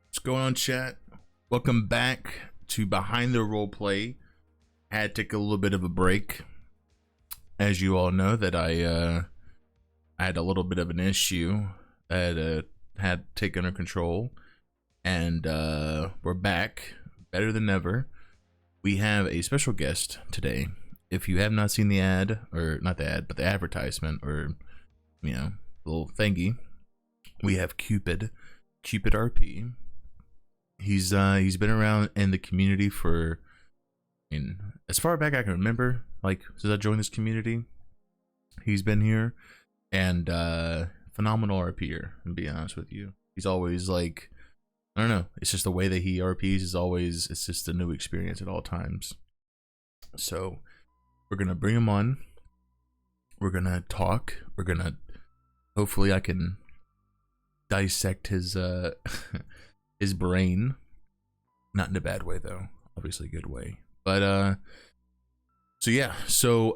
What's going on, chat? Welcome back to Behind the Roleplay. Had to take a little bit of a break. As you all know, that I had a little bit of an issue that had to take under control, and we're back better than ever. We have a special guest today. If you have not seen the ad, or not the ad, but the advertisement, or little thingy, we have Cupid RP. He's been around in the community for, as far back I can remember, like since I joined this community, he's been here, and phenomenal RPer. To be honest with you, he's always like, I don't know, it's just the way that he RPs is always, it's just a new experience at all times. So we're gonna bring him on. We're gonna talk. We're gonna, hopefully I can dissect his his brain, not in a bad way though, obviously a good way. But So yeah. So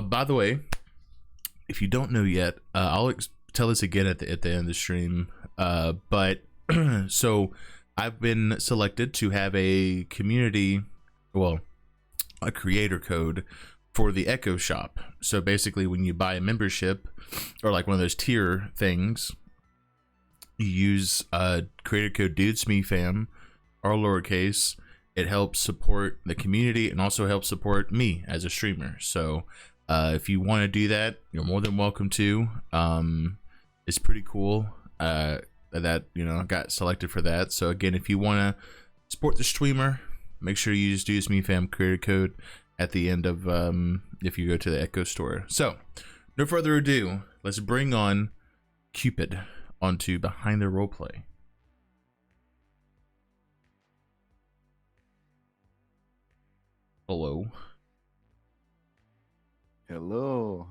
by the way, if you don't know yet, I'll tell this again at the end of the stream. But so I've been selected to have a community, well, a creator code for the Echo Shop. So basically, when you buy a membership or like one of those tier things, you use creator code DudesMeFam, or lowercase. It helps support the community and also helps support me as a streamer. So if you want to do that, you're more than welcome to. It's pretty cool that I got selected for that. So again, if you want to support the streamer, make sure you just use MeFam creator code at the end of if you go to the Echo store. So no further ado, let's bring on Cupid onto Behind the Roleplay. Hello. Hello.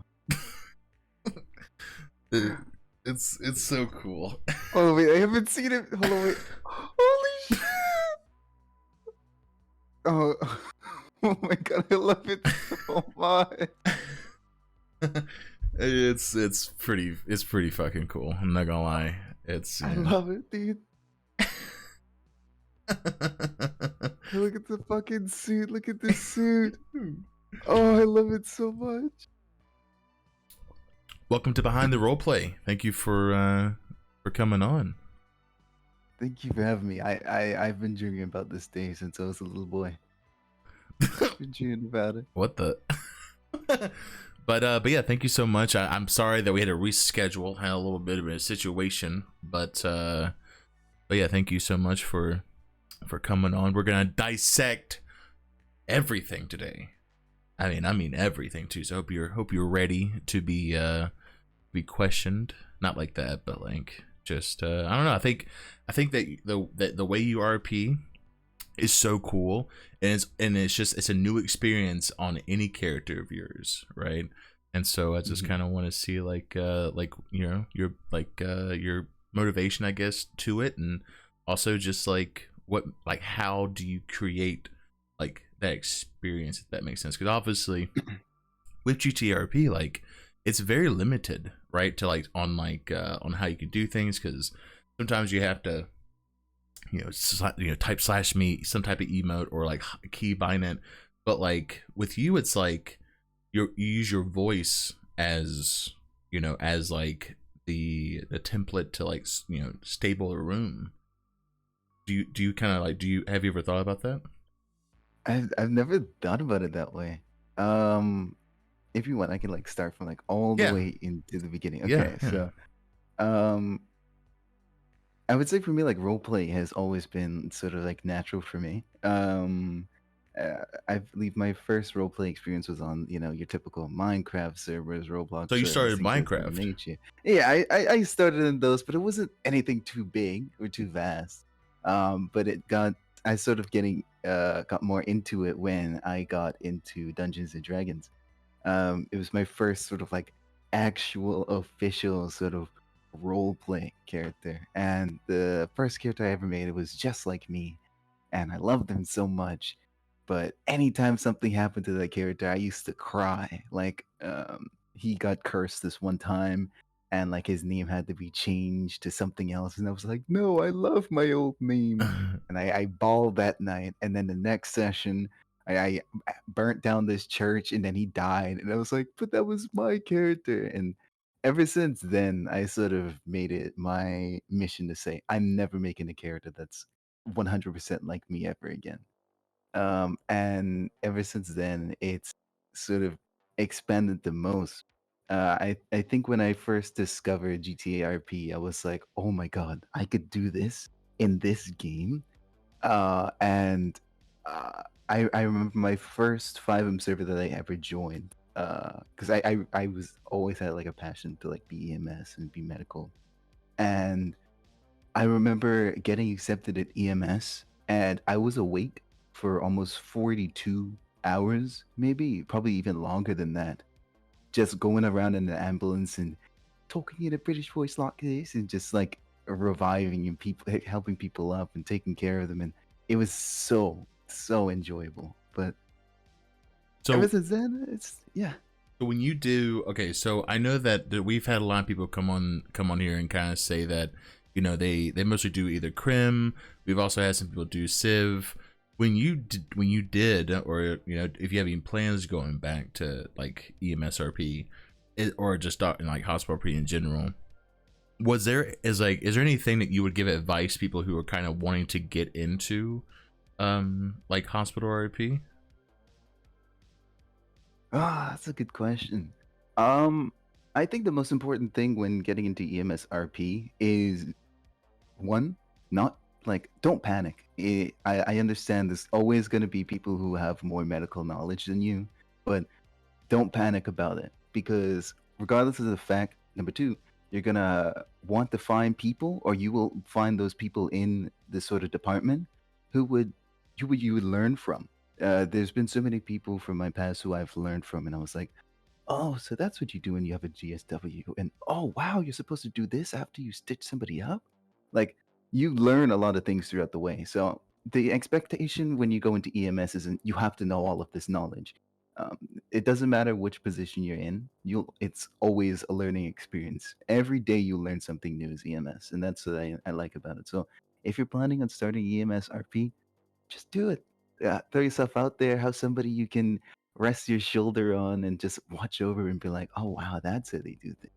It's so cool. Oh wait, I haven't seen it. Hold on, wait. Holy shit! Oh, oh my god, I love it so much. It's pretty fucking cool. I'm not gonna lie. I love it, dude. Look at the fucking suit. Look at this suit. Oh, I love it so much. Welcome to Behind the Roleplay. Thank you for coming on. Thank you for having me. I've been dreaming about this day since I was a little boy. I've been dreaming about it. What the? But yeah, thank you so much. I'm sorry that we had to reschedule. Had a little bit of a situation, but yeah, thank you so much for coming on. We're gonna dissect everything today. I mean everything too. So hope you're ready to be questioned. Not like that, but like just I don't know. I think that the way you RP is so cool, and it's a new experience on any character of yours, right? And so I just kind of want to see like your motivation, I guess, to it, and also just like how do you create like that experience, if that makes sense? Because obviously with GTRP, like it's very limited, right, to like on how you can do things, because sometimes you have to type /me some type of emote or like key bind it, but like with you it's like you use your voice as as like the template to like stable a room. Do you kind of like have you ever thought about that? I've never thought about it that way. If you want, I can like start from like all the way into the beginning. Okay, so I would say for me, like roleplay has always been sort of like natural for me. I believe my first roleplay experience was on your typical Minecraft servers, Roblox. So you started things of that Minecraft? nature. Yeah, I started in those, but it wasn't anything too big or too vast. But I sort of got more into it when I got into Dungeons and Dragons. It was my first sort of like actual official sort of role play character, and the first character I ever made, it was just like me, and I loved him so much. But anytime something happened to that character, I used to cry. Like he got cursed this one time, and like his name had to be changed to something else, and I was like, no, I love my old name. And I bawled that night. And then the next session, I burnt down this church, and then he died, and I was like, but that was my character. And ever since then, I sort of made it my mission to say I'm never making a character that's 100% like me ever again. And ever since then, it's sort of expanded the most. I think when I first discovered GTA RP, I was like, oh my god, I could do this in this game. And I remember my first 5M server that I ever joined, because I was always had like a passion to like be EMS and be medical, and I remember getting accepted at EMS, and I was awake for almost 42 hours, maybe probably even longer than that, just going around in the ambulance and talking in a British voice like this, and just like reviving and people helping people up and taking care of them, and it was so enjoyable. But ever So since then, it's yeah. So when you do, okay, so I know that we've had a lot of people come on here and kind of say that, they mostly do either crim. We've also had some people do civ. When you did, or if you have any plans going back to like EMSRP, or just like hospital RP in general, is there anything that you would give advice to people who are kind of wanting to get into like hospital RP? Ah, that's a good question. I think the most important thing when getting into EMS RP is one, not like don't panic. I understand there's always going to be people who have more medical knowledge than you, but don't panic about it because regardless of the fact, number two, you're gonna want to find people, or you will find those people in this sort of department who would you would learn from. There's been so many people from my past who I've learned from, and I was like, oh, so that's what you do when you have a GSW. And oh, wow, you're supposed to do this after you stitch somebody up? Like, you learn a lot of things throughout the way. So, the expectation when you go into EMS isn't you have to know all of this knowledge. Um, it doesn't matter which position you're in. It's always a learning experience. Every day you learn something new as EMS, and that's what I like about it. So, if you're planning on starting EMS RP, just do it. Yeah, throw yourself out there. Have somebody you can rest your shoulder on and just watch over and be like, oh wow, that's how they do things.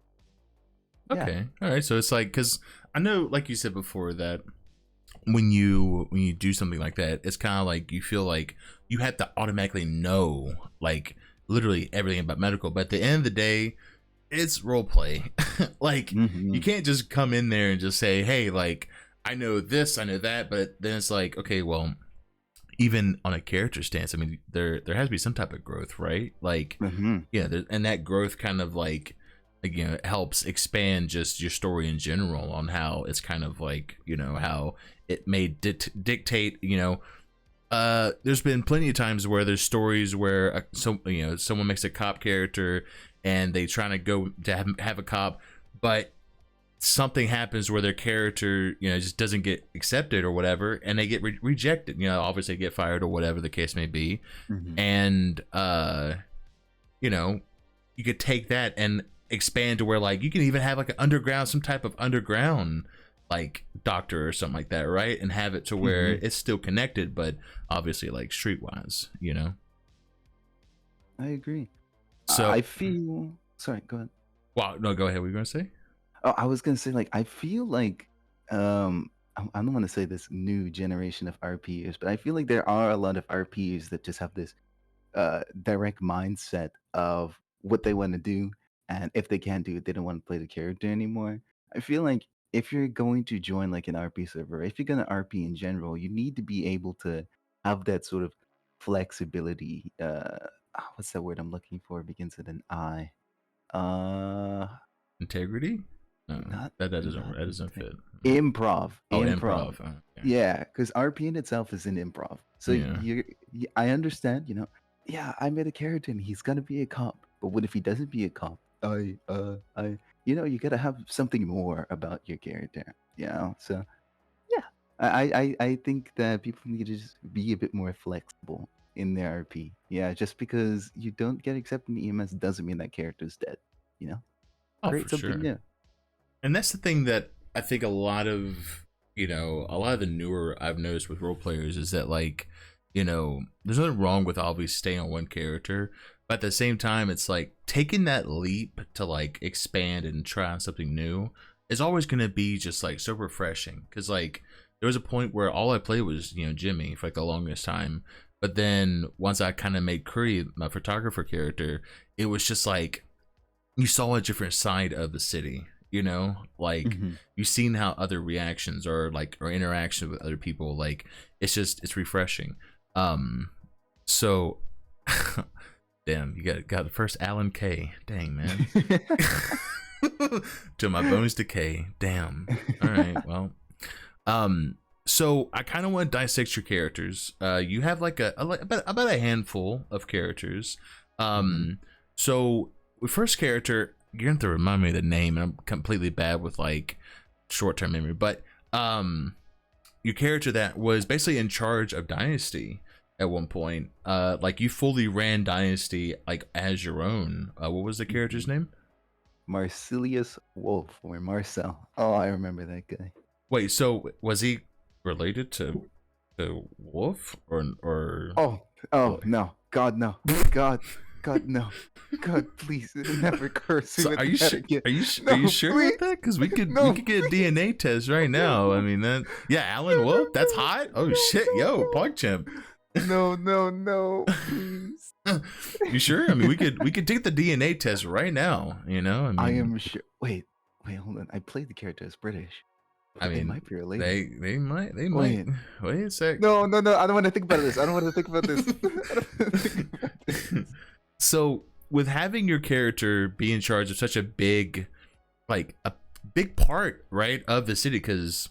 Yeah. Okay, all right. So it's like, because I know, like you said before, that when you do something like that, it's kind of like you feel like you have to automatically know like literally everything about medical. But at the end of the day, it's role play. Like you Hmm. can't just come in there and just say, "Hey, like I know this, I know that." But then it's like, okay, well, even on a character stance, I mean, there has to be some type of growth, right? Like, Hmm. yeah, and that growth kind of like helps expand just your story in general on how it's kind of like how it may dictate. There's been plenty of times where there's stories where someone makes a cop character and they trying to go to have a cop, but something happens where their character just doesn't get accepted or whatever, and they get rejected, obviously get fired or whatever the case may be. Hmm. And you could take that and expand to where like you can even have like some type of underground like doctor or something like that, right? And have it to where Hmm. it's still connected, but obviously like streetwise. I agree. I So, feel. Sorry, go ahead. wow, no, go ahead. What were you gonna say? Oh, I was gonna say like I feel like I don't want to say this new generation of RPers, but I feel like there are a lot of RPers that just have this direct mindset of what they want to do, and if they can't do it, they don't want to play the character anymore. I feel like if you're going to join like an RP server, if you're gonna RP in general, you need to be able to have that sort of flexibility. What's that word I'm looking for? It begins with an I. Uh, Integrity? No, not that doesn't fit. improv. Oh, Improv. improv. Okay. Yeah, because RP in itself is an improv. So Yeah. I understand, yeah, I made a character and he's gonna be a cop. But what if he doesn't be a cop? You gotta have something more about your character. So yeah, I think that people need to just be a bit more flexible in their RP. Yeah, just because you don't get accepted in EMS doesn't mean that character's dead. You know, Oh, create for something sure. new. And that's the thing that I think a lot of the newer I've noticed with role players is that like, there's nothing wrong with obviously staying on one character, but at the same time, it's like taking that leap to like expand and try on something new is always going to be just like so refreshing. Cause like there was a point where all I played was, Jimmy for like the longest time. But then once I kind of made Curry my photographer character, it was just like, you saw a different side of the city, like Hmm. you've seen how other reactions or interaction with other people, like it's refreshing. So damn, you got the first Alan K. Dang, man. Till my bones decay. Damn. All right, well, so I kind of want to dissect your characters. You have like about a handful of characters. Hmm. So with first character, you're gonna have to remind me of the name, and I'm completely bad with like short-term memory. But your character that was basically in charge of Dynasty, at one point. Like you fully ran Dynasty like as your own. What was the character's name? Marcelius Wolf or Marcel. Oh, I remember that guy. Wait, so was he related to Wolf or Oh, oh boy? no, God no, God, God no, God please, never curse me So with are you that sure? again. Are you No, sure please, about that? Because we no, could get a please, DNA test right now. I mean that. Yeah, Alan no, no, Wolf. That's hot. Oh shit, yo, no, PogChamp. no, no, no, no, please. You sure? I mean, we could take the DNA test right now. You know, I am sure. Wait, wait, hold on. I played the character as British. I They mean, might be related. they might. Wait, Wait a sec. no, no, no. I don't want to think about this. I don't want to think about this. I don't want to think about this. So with having your character be in charge of such a big, like a big part, right, of the city, because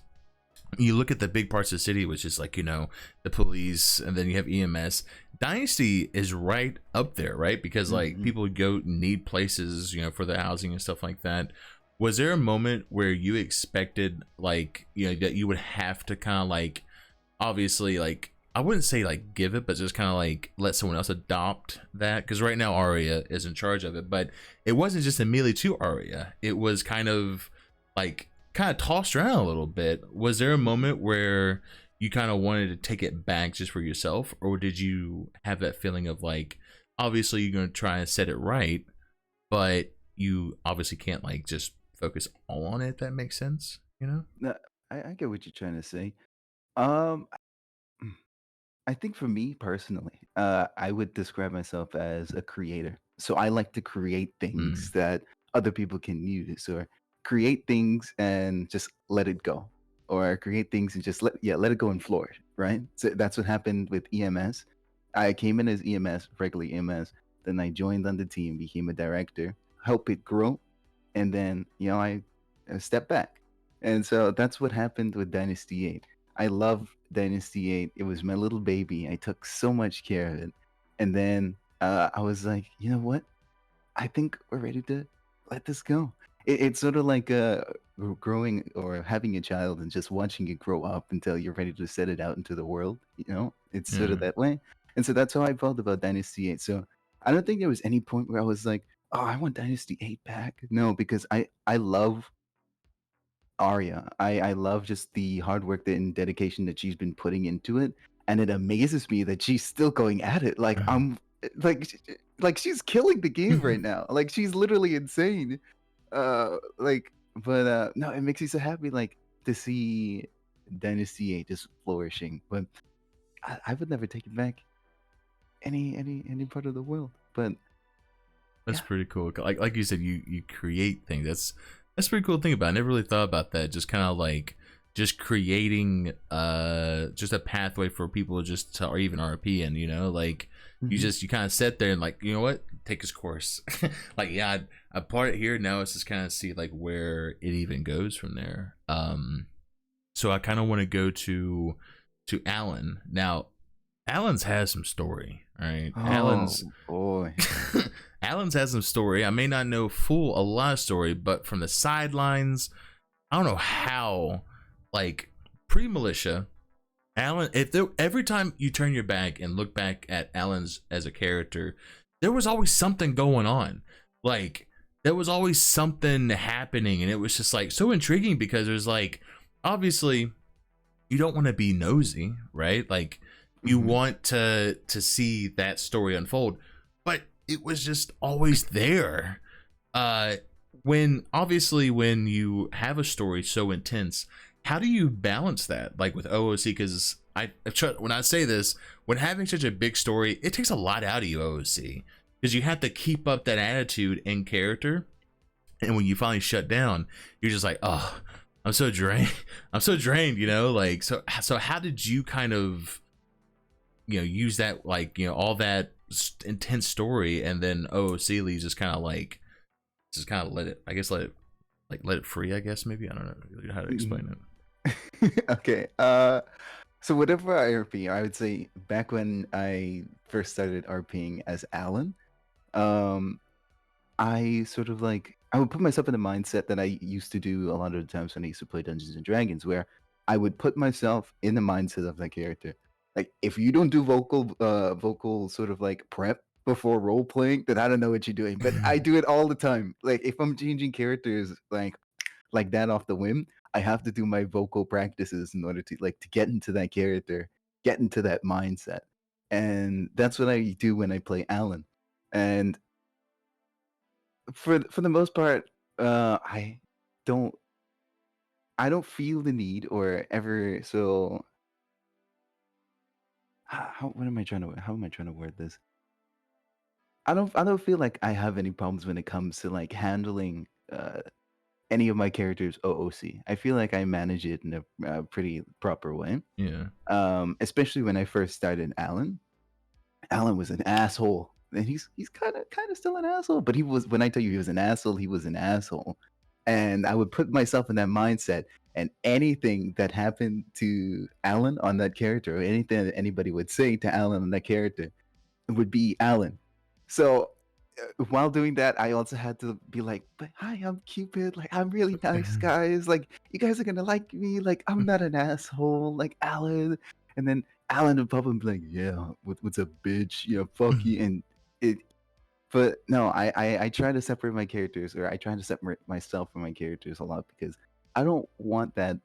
you look at the big parts of the city, which is like, you know, the police, and then you have EMS. Dynasty is right up there, right? Because like people go need places, you know, for the housing and stuff like that. Was there a moment where you expected, like, you know, that you would have to kind of like, obviously, like, I wouldn't say like give it, but just kind of like let someone else adopt that? Because right now Arya is in charge of it, but it wasn't just immediately to Arya. It was kind of like tossed around a little bit. Was there a moment where you kind of wanted to take it back just for yourself, or did you have that feeling of like, obviously you're going to try and set it right, but you obviously can't like just focus all on it, if that makes sense, you know? No, I get what you're trying to say. Um, I think for me personally, I would describe myself as a creator. So I like to create things Mm. that other people can use, or create things and just let it go, or create things and just let it go and flourish. Right. So that's what happened with EMS. I came in as EMS, regular EMS. Then I joined on the team, became a director, help it grow, and then I stepped back. And so that's what happened with Dynasty 8. I love Dynasty 8. It was my little baby. I took so much care of it. And then I was like, you know what? I think we're ready to let this go. It's sort of like growing or having a child and just watching it grow up until you're ready to set it out into the world. It's sort of Yeah. that way. And so that's how I felt about Dynasty 8. So I don't think there was any point where I was like, oh, I want Dynasty 8 back. No, because I love Arya. I love just the hard work and dedication that she's been putting into it, and it amazes me that she's still going at it. Like like she's killing the game right now. Like she's literally insane. But no, it makes me so happy, like to see Dynasty 8 just flourishing. But I would never take it back any part of the world. But That's yeah. pretty cool. Like you said, you create things. That's a pretty cool thing about it. I never really thought about that. Just kind of like just creating just a pathway for people just to, or even RP, and you know, like Mhm. you kind of sit there and like, you know what, take his course. Like, yeah, I part it here. Now it's just kind of see like where it even goes from there. So I kind of want to go to Alan now. Alan's has some story, all right? Oh boy. Alan's has some story. I may not know a lot of story, but from the sidelines, I don't know how. Like pre-militia, Alan. Every time you turn your back and look back at Alan's as a character, there was always something going on. Like there was always something happening, and it was just like so intriguing because there's like obviously you don't want to be nosy, right? Like you Mhm. want to see that story unfold, but it was just always there. uh when you have a story so intense, how do you balance that like with OOC? Because when I say this, when having such a big story, it takes a lot out of you, OOC, because you have to keep up that attitude in character, and when you finally shut down, you're just like, oh, I'm so drained. I'm so drained, you know. Like so how did you kind of, you know, use that, like, you know, all that intense story, and then OOC leaves just kind of let it, I guess, let it free, I guess, maybe, I don't know really how to explain Mhm. it. Okay. So whatever I RP, I would say back when I first started RPing as Alan, um, I sort of like I would put myself in the mindset that I used to do a lot of the times when I used to play Dungeons and Dragons, where I would put myself in the mindset of that character. Like if you don't do vocal sort of like prep before role playing, then I don't know what you're doing. But I do it all the time. Like if I'm changing characters like that off the whim, I have to do my vocal practices in order to like to get into that character, get into that mindset. And that's what I do when I play Alan. And for the most part, don't I don't feel the need or ever so how what am I trying to how am I trying to word this? I don't feel like I have any problems when it comes to like handling any of my characters OOC. I feel like I manage it in a pretty proper way. Yeah. Especially when I first started Alan. Alan was an asshole. And he's kind of still an asshole, but he was when I tell you he was an asshole, he was an asshole. And I would put myself in that mindset, and anything that happened to Alan on that character, or anything that anybody would say to Alan on that character, would be Alan. So while doing that, I also had to be like, "But hi, I'm Cupid. Like, I'm really nice, guys. Like, you guys are gonna like me. Like, I'm not an asshole. Like Alan." And then Alan would pop up and be like, "Yeah, what's a bitch? You know, fuck you." And it, but no, I try to separate my characters, or I try to separate myself from my characters a lot because I don't want that.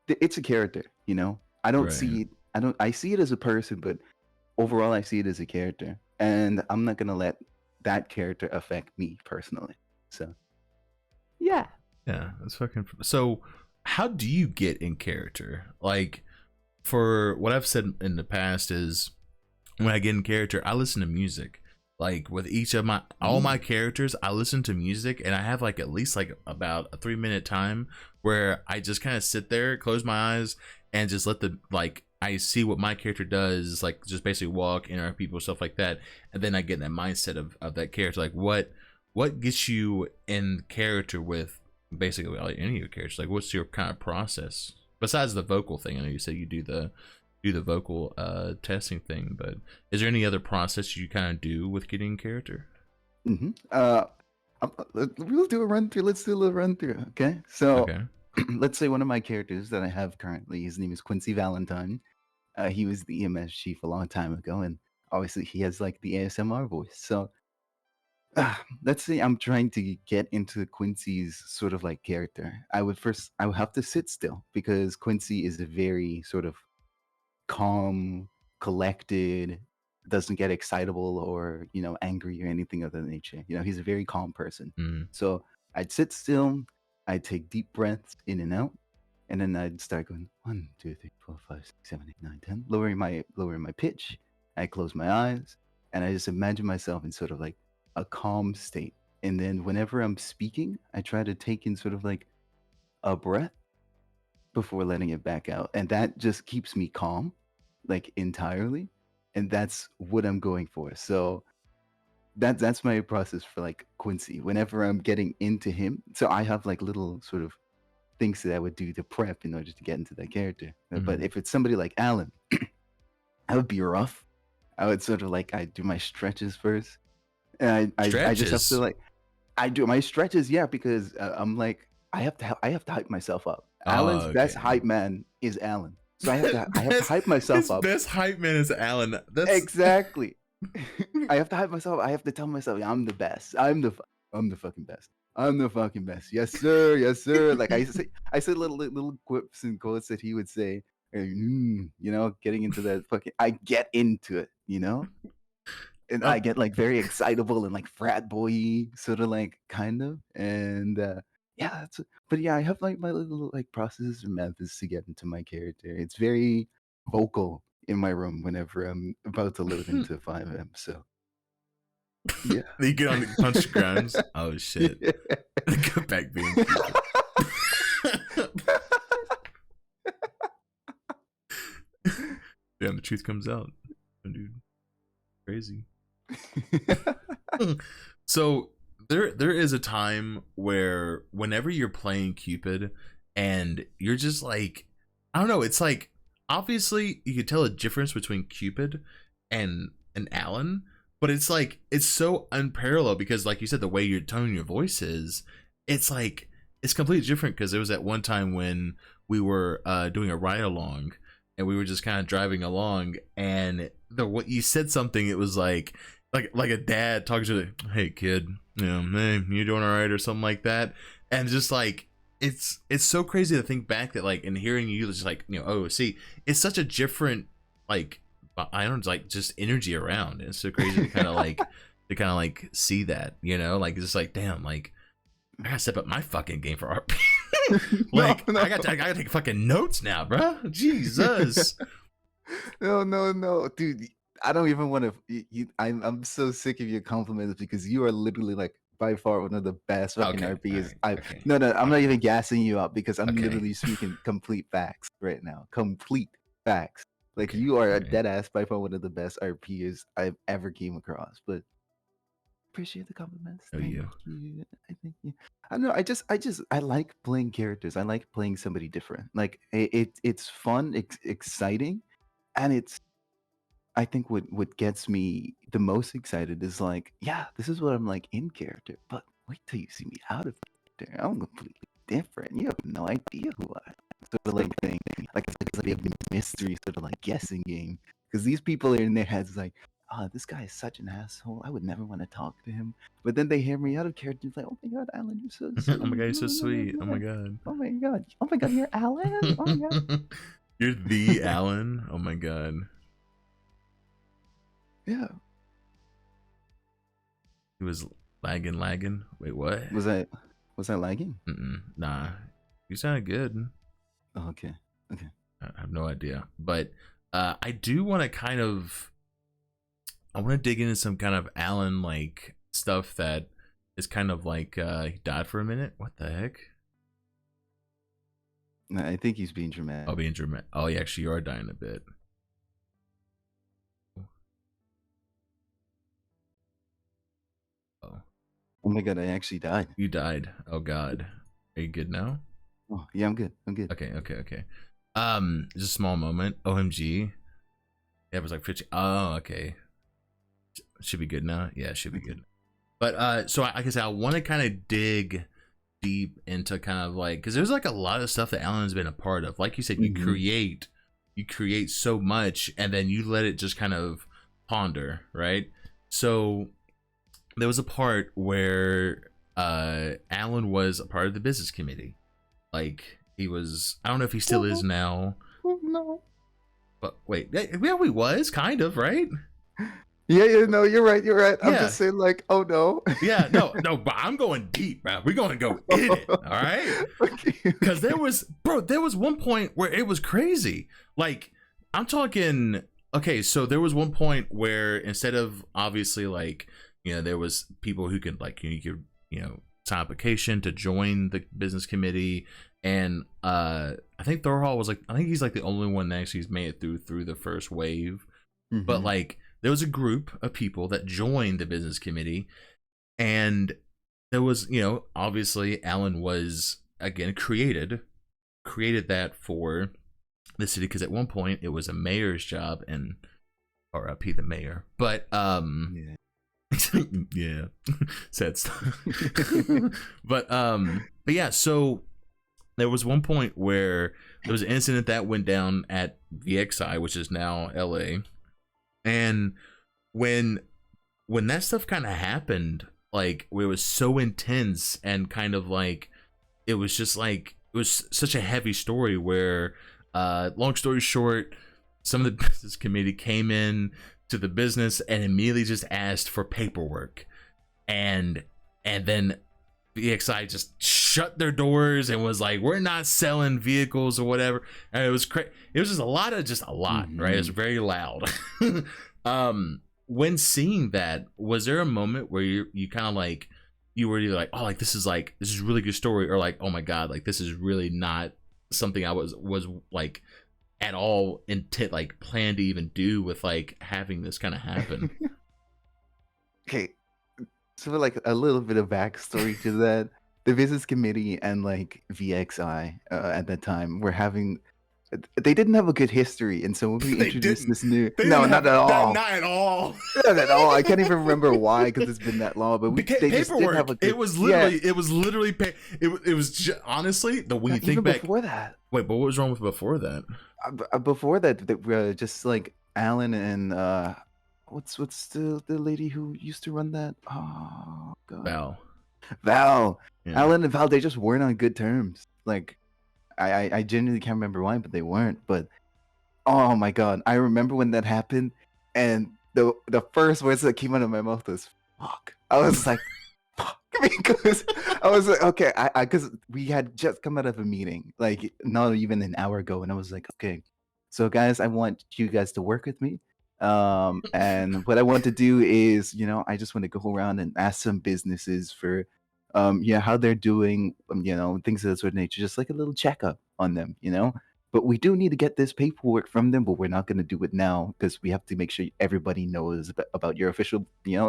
It's a character, you know. I don't Right. see it. I see it as a person, but overall I see it as a character, and I'm not gonna let that character affect me personally. So yeah. Yeah, that's fucking. So, how do you get in character? Like, for what I've said in the past is, when I get in character, I listen to music. Like with each of all my characters, I listen to music, and I have like at least like about a 3 minute time where I just kind of sit there, close my eyes, and just let the like I see what my character does, like just basically walk, interact with people, stuff like that, and then I get in that mindset of that character. Like what gets you in character with basically like any of your characters? Like what's your kind of process besides the vocal thing? I know you said you do the vocal testing thing, but is there any other process you kind of do with getting character? Mm-hmm. We'll do a run through. Let's do a little run through. Okay. So Okay. let's say one of my characters that I have currently, his name is Quincy Valentine. He was the EMS chief a long time ago, and obviously he has like the ASMR voice. So let's say I'm trying to get into Quincy's sort of like character. I would have to sit still because Quincy is a very sort of calm, collected, doesn't get excitable or, you know, angry or anything of that nature. You know, he's a very calm person. Mm. So I'd sit still, I'd take deep breaths in and out, and then I'd start going 1, 2, 3, 4, 5, 6, 7, 8, 9, 10, lowering my pitch. I close my eyes and I just imagine myself in sort of like a calm state. And then whenever I'm speaking, I try to take in sort of like a breath before letting it back out. And that just keeps me calm, like entirely. And that's what I'm going for. So that's my process for like Quincy. Whenever I'm getting into him, so I have like little sort of things that I would do to prep in order to get into that character. But Mm. if it's somebody like Alan, I would be rough. I would sort of like I do my stretches first, and I just have to Stretches. like I do my stretches, yeah, because I'm like I have to hype myself up. Alan's Oh, best okay. hype man is Alan, so I have to hype myself His up. best hype man is Alan. That's Exactly. I have to hype myself. I have to tell myself, yeah, I'm the best. I'm the fucking best. I'm the fucking best. Yes, sir. Yes, sir. Like I said little quips and quotes that he would say. You know, getting into that fucking. I get into it. You know, and I oh, get like very excitable and like frat boy sort of like kind of and yeah. But yeah, I have like my little like processes and methods to get into my character. It's very vocal in my room whenever I'm about to load into 5M. So yeah. you get on the punch the grounds. Oh shit. Go back being Cupid. Damn, the truth comes out. Dude. Crazy. So there is a time where whenever you're playing Cupid and you're just like, I don't know, it's like obviously you could tell a difference between Cupid and Alan, but it's like it's so unparalleled because like you said, the way your tone your voice is, it's like it's completely different because there was that one time when we were doing a ride along and we were just kind of driving along, and what you said something. It was like a dad talking to the, hey kid, hey, you doing all right or something like that, and just like it's so crazy to think back that like, and hearing you just like, oh, see, it's such a different like, I don't know, like just energy around. It's so crazy to kind of like see that, like it's just like, damn, like I gotta step up my fucking game for RP. Like No, I gotta take fucking notes now, bro. Jesus. no, dude. I don't even want to. I'm so sick of your compliments because you are literally like by far one of the best fucking Okay, all RPs. right, okay, No, I'm not okay, even gassing you up because I'm okay, literally speaking complete facts right now. Complete facts. Like okay, you are a okay. dead ass by far one of the best RPs I've ever came across. But appreciate the compliments. Oh, Thank you. you. I think you. I don't know. I like playing characters. I like playing somebody different. Like it's fun, exciting, and it's. I think what gets me the most excited is like, yeah, this is what I'm like in character. But wait till you see me out of character. I'm completely different. You have no idea who I am. Sort of like thing. Like it's like a mystery, sort of like guessing game. Because these people are in their heads like, oh, this guy is such an asshole. I would never want to talk to him. But then they hear me out of character. It's like, oh my god, Alan, you're so Oh my sweet. god, you're so sweet. Oh my god. Oh my god. Oh my god, you're Alan. Oh my god. You're the Alan. Oh my god. Yeah. He was lagging. Wait, what? Was I lagging? Nah, you sounded good. Oh, okay. Okay. I have no idea, but I do want to kind of, I want to dig into some kind of Alan like stuff that is kind of like he died for a minute. What the heck? No, I think he's being dramatic. I'll be in German. Oh, yeah, actually, you are dying a bit. Oh, Oh my god, I actually died. you died. Oh god, are you good now? Oh yeah, I'm good. I'm good. Okay. Just a small moment. OMG. Yeah, it was like 50. Oh, okay. Should be good now. Yeah, should be good. But so like I said, I want to kind of dig deep into kind of like, because there's like a lot of stuff that Alan has been a part of. Like you said, you create so much, and then you let it just kind of ponder, right? So there was a part where Alan was a part of the business committee. Like he was, I don't know if he still is now. Oh no. But wait, yeah, he was kind of, right? Yeah, no, you're right. You're right. I'm Yeah. just saying, like, oh no. Yeah, no, but I'm going deep, bro. We're going to go in it, all right? Because there was one point where it was crazy. Like, I'm talking, okay, so there was one point where instead of obviously like, there was people who could like, you could, sign application to join the business committee. And I think Thorhall was like, I think he's like the only one that actually made it through the first wave. But like, there was a group of people that joined the business committee, and there was, obviously Alan was again created that for the city, because at one point it was a mayor's job, and RIP the mayor. But yeah, sad stuff. but yeah, so there was one point where there was an incident that went down at VXI, which is now LA. And when that stuff kind of happened, like it was so intense, and kind of like it was just like, it was such a heavy story where long story short, some of the business committee came in to the business and immediately just asked for paperwork, and then VXI just shut their doors and was like, we're not selling vehicles or whatever. And it was crazy. It was just a lot, right? It was very loud. When seeing that, was there a moment where you kind of like, you were either like, oh, like this is really good story, or like, oh my god, like this is really not something I was like at all intent, like plan to even do with like having this kind of happen? Okay, so like a little bit of backstory to that. The business committee and like VXI at that time were having They didn't have a good history, and so when we They introduced didn't. this new, They no, didn't not have at that. all, Not at all. not at all. I can't even remember why because it's been that long. But they just didn't have Paperwork. a good, It was literally. It was honestly the when you think even back. before that. Wait, but what was wrong with before that? Before that, just like Alan and what's the lady who used to run that? Oh god, Val. Val. Yeah. Alan and Val, they just weren't on good terms. Like I genuinely can't remember why, but they weren't. But oh my god, I remember when that happened, and the first words that came out of my mouth was "fuck." I was like, "Fuck," because I was like, okay, I because we had just come out of a meeting, like not even an hour ago, and I was like, okay, so guys, I want you guys to work with me. And what I want to do is, I just want to go around and ask some businesses for, yeah, how they're doing, things of that sort of nature, just like a little checkup on them. But we do need to get this paperwork from them, but we're not going to do it now because we have to make sure everybody knows about your official,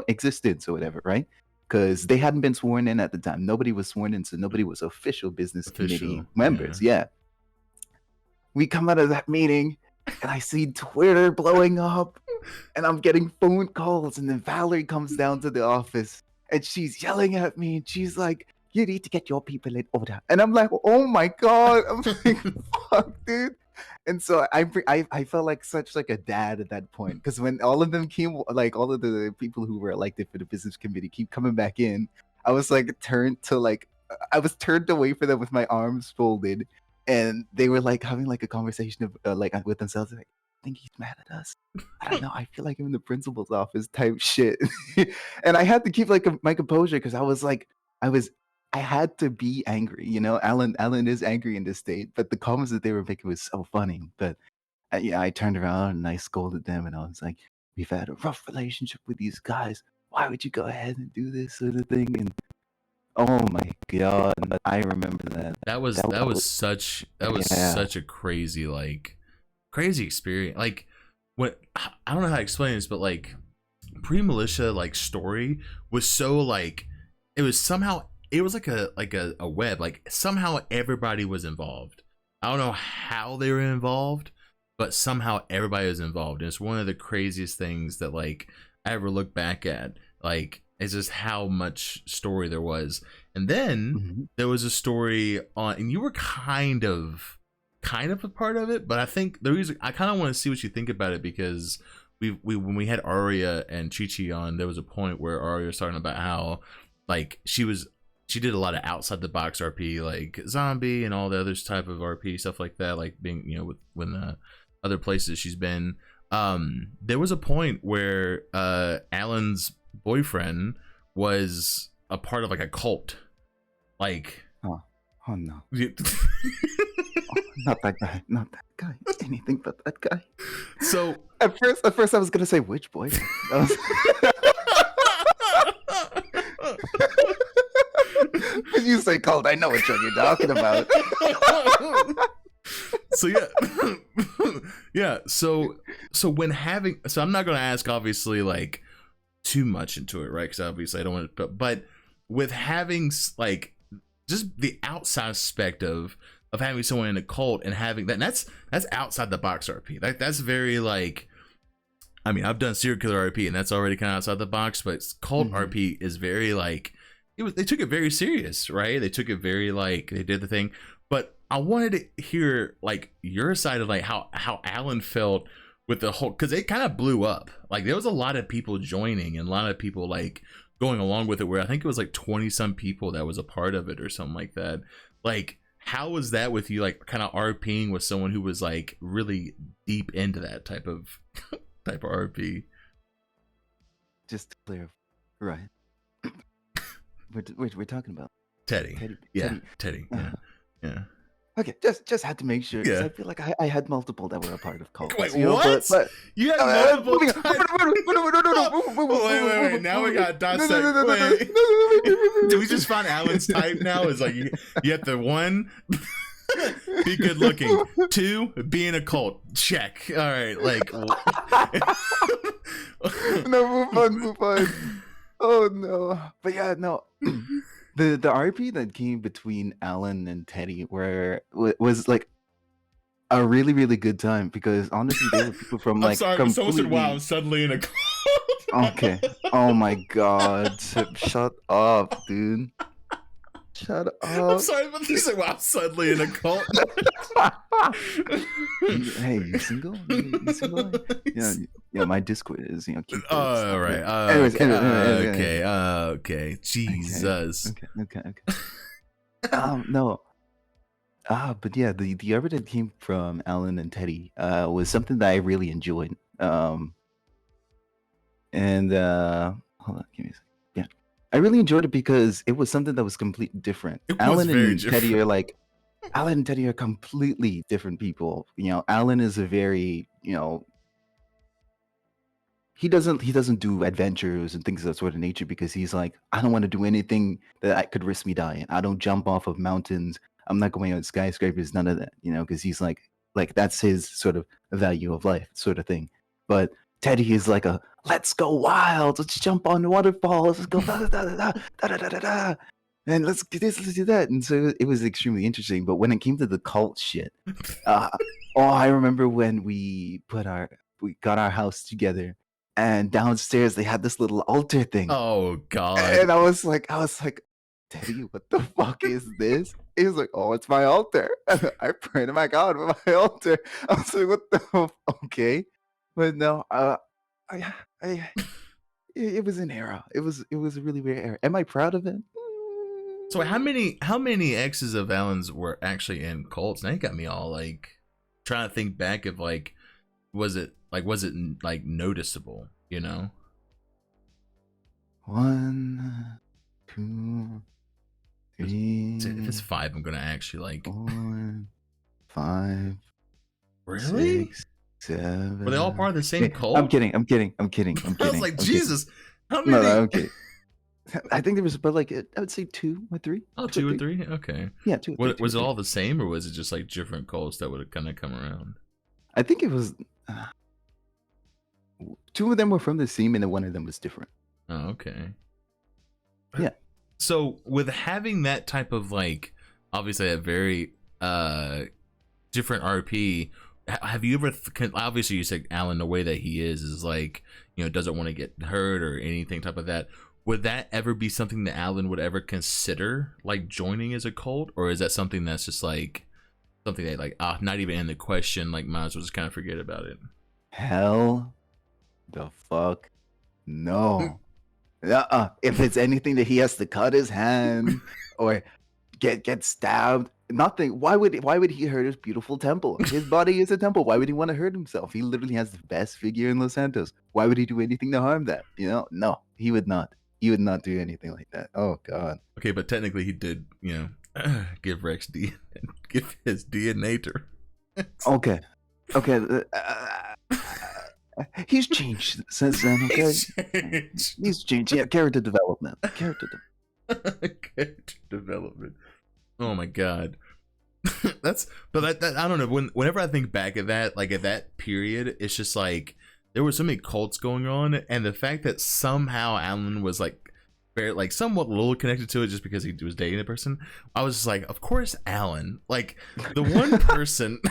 existence or whatever, right? Because they hadn't been sworn in at the time. Nobody was sworn in, so nobody was official business committee members. Yeah. We come out of that meeting and I see Twitter blowing up and I'm getting phone calls. And then Valerie comes down to the office and she's yelling at me and she's like, you need to get your people in order. And I'm like, oh my God. I'm like, fuck, dude. And so I felt like such like a dad at that point. Because when all of them came, like all of the people who were elected for the business committee keep coming back in, I was like I was turned away from them with my arms folded. And they were like having like a conversation of like with themselves, like, I think he's mad at us. I don't know. I feel like I'm in the principal's office type shit. And I had to keep like my composure because I was like, I had to be angry. Alan is angry in this state, but the comments that they were making was so funny. But yeah, I turned around and I scolded them, and I was like, "We've had a rough relationship with these guys. Why would you go ahead and do this sort of thing?" And oh my god, I remember that. That was such a crazy crazy experience. Like what I don't know how to explain this, but like pre-militia story was so it was somehow it was like a web, like somehow everybody was involved. I don't know how they were involved, but somehow everybody was involved. And it's one of the craziest things that I ever look back at. It's just how much story there was. And then there was a story on, and you were kind of a part of it, but I think the reason I kind of want to see what you think about it, because we when we had Aria and Chi-Chi on, there was a point where Aria was talking about how she did a lot of outside the box RP, like zombie and all the other type of RP stuff like that, like being when the other places she's been. There was a point where Alan's boyfriend was a part of a cult. Oh no. Not that guy. Anything but that guy. So at first I was gonna say which boyfriend. When you say cult, I know which one you're talking about. So yeah. So when having, so I'm not gonna ask obviously too much into it, right? Because obviously I don't want to, but with having just the outside aspect of having someone in a cult and having that, and that's outside the box RP. That's very I mean, I've done serial killer RP and that's already kind of outside the box, but cult RP is very they took it very serious, right? They took it very they did the thing. But I wanted to hear your side of how Alan felt with the whole, because it kind of blew up. There was a lot of people joining and a lot of people going along with it, where I think it was 20 some people that was a part of it or something like that. How was that with you, kind of RPing with someone who was really deep into that type of RP? Just to clear, right? We're talking about Teddy. Teddy. Yeah. Okay, just had to make sure, because I feel like I had multiple that were a part of cult. Wait, what? But you had multiple wait, now we got dissect. Wait. Did we just find Alan's type now? Is you have the 1, be good looking, 2, be in a cult. Check. All right, no, move on. Oh no. But yeah, no. The RP that came between Alan and Teddy was a really, really good time because honestly, there were people from I'm like sorry, but someone said, "Wow, I'm completely. suddenly in a Okay. cult." Oh my God. Shut up, dude. Shut I'm up. sorry, but they said, "Wow, I'm suddenly in a cult." Hey, you single? You single? Yeah, yeah. My Discord is Cupid. It's All not right. really. Anyways, Okay. Okay. okay, Jesus. okay. No. But yeah, the art that came from Alan and Teddy was something that I really enjoyed. And hold on, give me a second. Yeah, I really enjoyed it because it was something that was completely different. It was very different. Alan and Teddy are completely different people. Alan is a very he doesn't do adventures and things of that sort of nature because he's like, I don't want to do anything that I could risk me dying. I don't jump off of mountains. I'm not going on skyscrapers. None of that. Because he's like that's his sort of value of life, sort of thing. But Teddy is like a let's go wild. Let's jump on the waterfalls. Let's go da da da da da da da da da. And let's do this, let's do that. And so it was extremely interesting. But when it came to the cult shit, uh, I remember when we got our house together and downstairs they had this little altar thing. Oh God. And I was like, Teddy, what the fuck is this? He was like, oh, it's my altar. I pray to my God with my altar. I was like, what the okay. But no, I it was an era. It was a really weird era. Am I proud of it? So how many exes of Alan's were actually in cults? Now you got me all like trying to think back of like was it like noticeable, you know? 1, 2, If it's 3, five, I'm gonna actually like 4, 5, really? 6, Were they all 7. part of the same I'm cult? kidding. I'm kidding. I was like, I'm kidding. Jesus, how No, many? okay. I think there was about like I would say 2 or 3. Oh, 2 or 3? Okay. Yeah, 2 or 3. What 2 or was it 3. all the same or was it just like different cults that would have kind of come around? I think it was 2 of them were from the same, and then one of them was different. Oh, okay. Yeah. So with having that type of like obviously a very different RP, have you ever obviously you said Alan the way that he is like, doesn't want to get hurt or anything type of that. Would that ever be something that Alan would ever consider like joining as a cult, or is that something that's just like something that like not even in the question, like might as well just kind of forget about it? Hell the fuck no. If it's anything that he has to cut his hand or get stabbed, nothing. Why would he hurt his beautiful temple? His body is a temple. Why would he want to hurt himself? He literally has the best figure in Los Santos. Why would he do anything to harm that? No, he would not. He would not do anything like that. Oh God. Okay, but technically he did, give Rex give his DNA to her. Okay. He's changed since then. Okay, he's changed. Yeah, character development. Character development. Oh my God. But that I don't know. Whenever I think back at that, like at that period, it's just like there were so many cults going on, and the fact that somehow Alan was like very like somewhat little connected to it just because he was dating the person. I was just like, of course, Alan, like the one person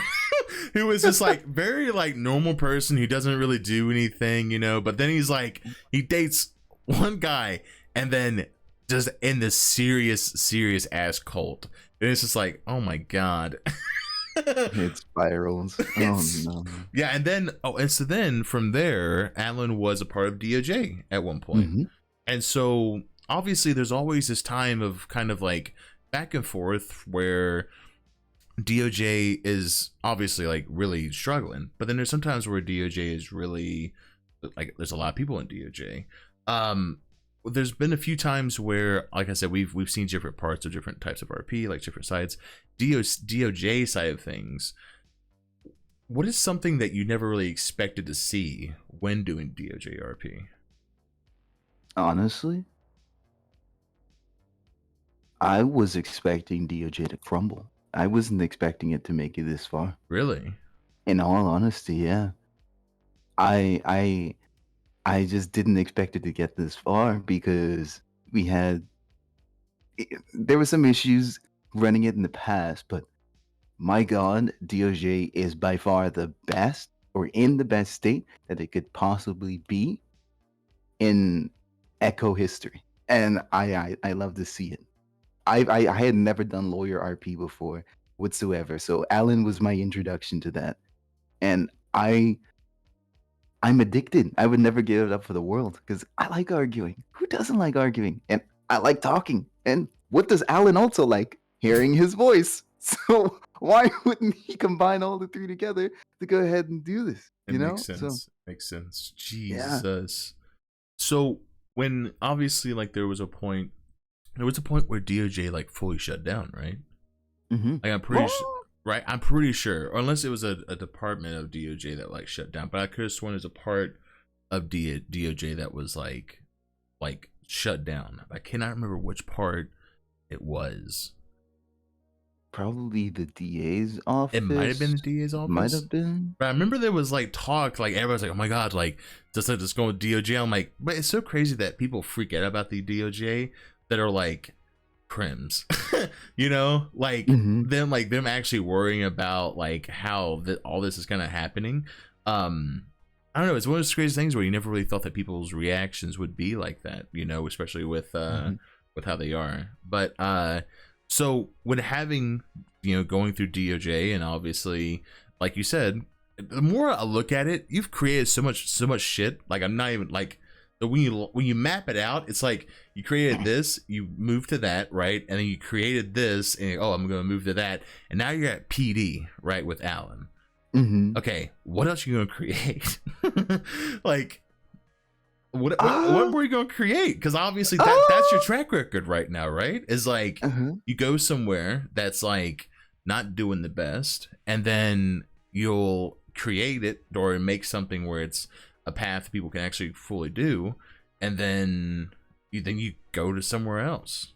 who was just like very like normal person who doesn't really do anything, but then he's like he dates one guy and then just in this serious ass cult. And it's just like, oh my God. It spirals. Oh no. Yeah, and so then from there, Alan was a part of DOJ at one point. Mm-hmm. And so obviously there's always this time of kind of like back and forth where DOJ is obviously like really struggling, but then there's sometimes where DOJ is really like there's a lot of people in DOJ. There's been a few times where, like I said, we've seen different parts of different types of RP, like different sides. DOJ side of things. What is something that you never really expected to see when doing DOJ RP? Honestly, I was expecting DOJ to crumble. I wasn't expecting it to make it this far. Really? In all honesty, yeah. I just didn't expect it to get this far because there were some issues running it in the past, but my God, DOJ is by far the best, or in the best state that it could possibly be in Echo history, and I love to see it. I had never done lawyer RP before whatsoever, so Alan was my introduction to that, and I'm addicted. I would never give it up for the world because I like arguing. Who doesn't like arguing? And I like talking. And what does Alan also like? Hearing his voice. So why wouldn't he combine all the three together to go ahead and do this? It You makes know? So sense. Makes sense. yeah. Jesus. So when obviously like there was a point where DOJ like fully shut down, right? Mm-hmm. Like I'm pretty sure, right? I'm pretty sure, or unless it was a department of DOJ that like shut down, but I could have sworn there's a part of DOJ that was like shut down. I cannot remember which part it was. Probably the DA's office. It might have been the DA's office. Might have been. But I remember there was like talk, like everybody's like, "Oh my god, like just going with DOJ." I'm like, but it's so crazy that people freak out about the DOJ that are like crims, you know, like them actually worrying about like how all this is kind of happening. I don't know. It's one of those crazy things where you never really thought that people's reactions would be like that, you know, especially with how they are. But so when having, you know, going through DOJ, and obviously, like you said, the more I look at it, you've created so much shit. Like I'm not even like, when you map it out, it's like you created this, you moved to that, right, and then you created this, and oh, I'm gonna move to that, and now you're at PD, right, with Alan. Okay, what else are you gonna create? Like, what were you gonna create? Because obviously that's your track record right now, right? Is like you go somewhere that's like not doing the best, and then you'll create it or make something where it's a path people can actually fully do, and then you go to somewhere else.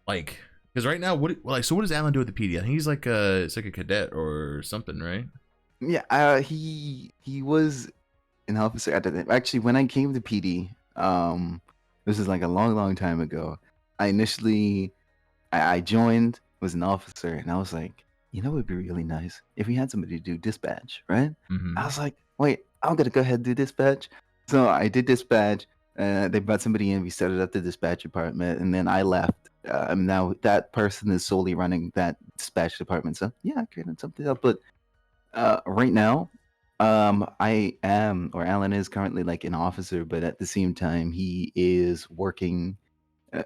Like, because right now, what does Alan do at the PD? I think he's like it's like a cadet or something, right? Yeah, he was an officer at the time. Actually, when I came to PD, this is like a long time ago. I joined, was an officer, and I was like, you know, it would be really nice if we had somebody to do dispatch, right? I was like, wait, I'm gonna go ahead and do dispatch. So I did dispatch. They brought somebody in. We started up the dispatch department, and then I left. Now that person is solely running that dispatch department. So yeah, I created something else. But right now, I am, or Alan is currently like an officer, but at the same time, he is working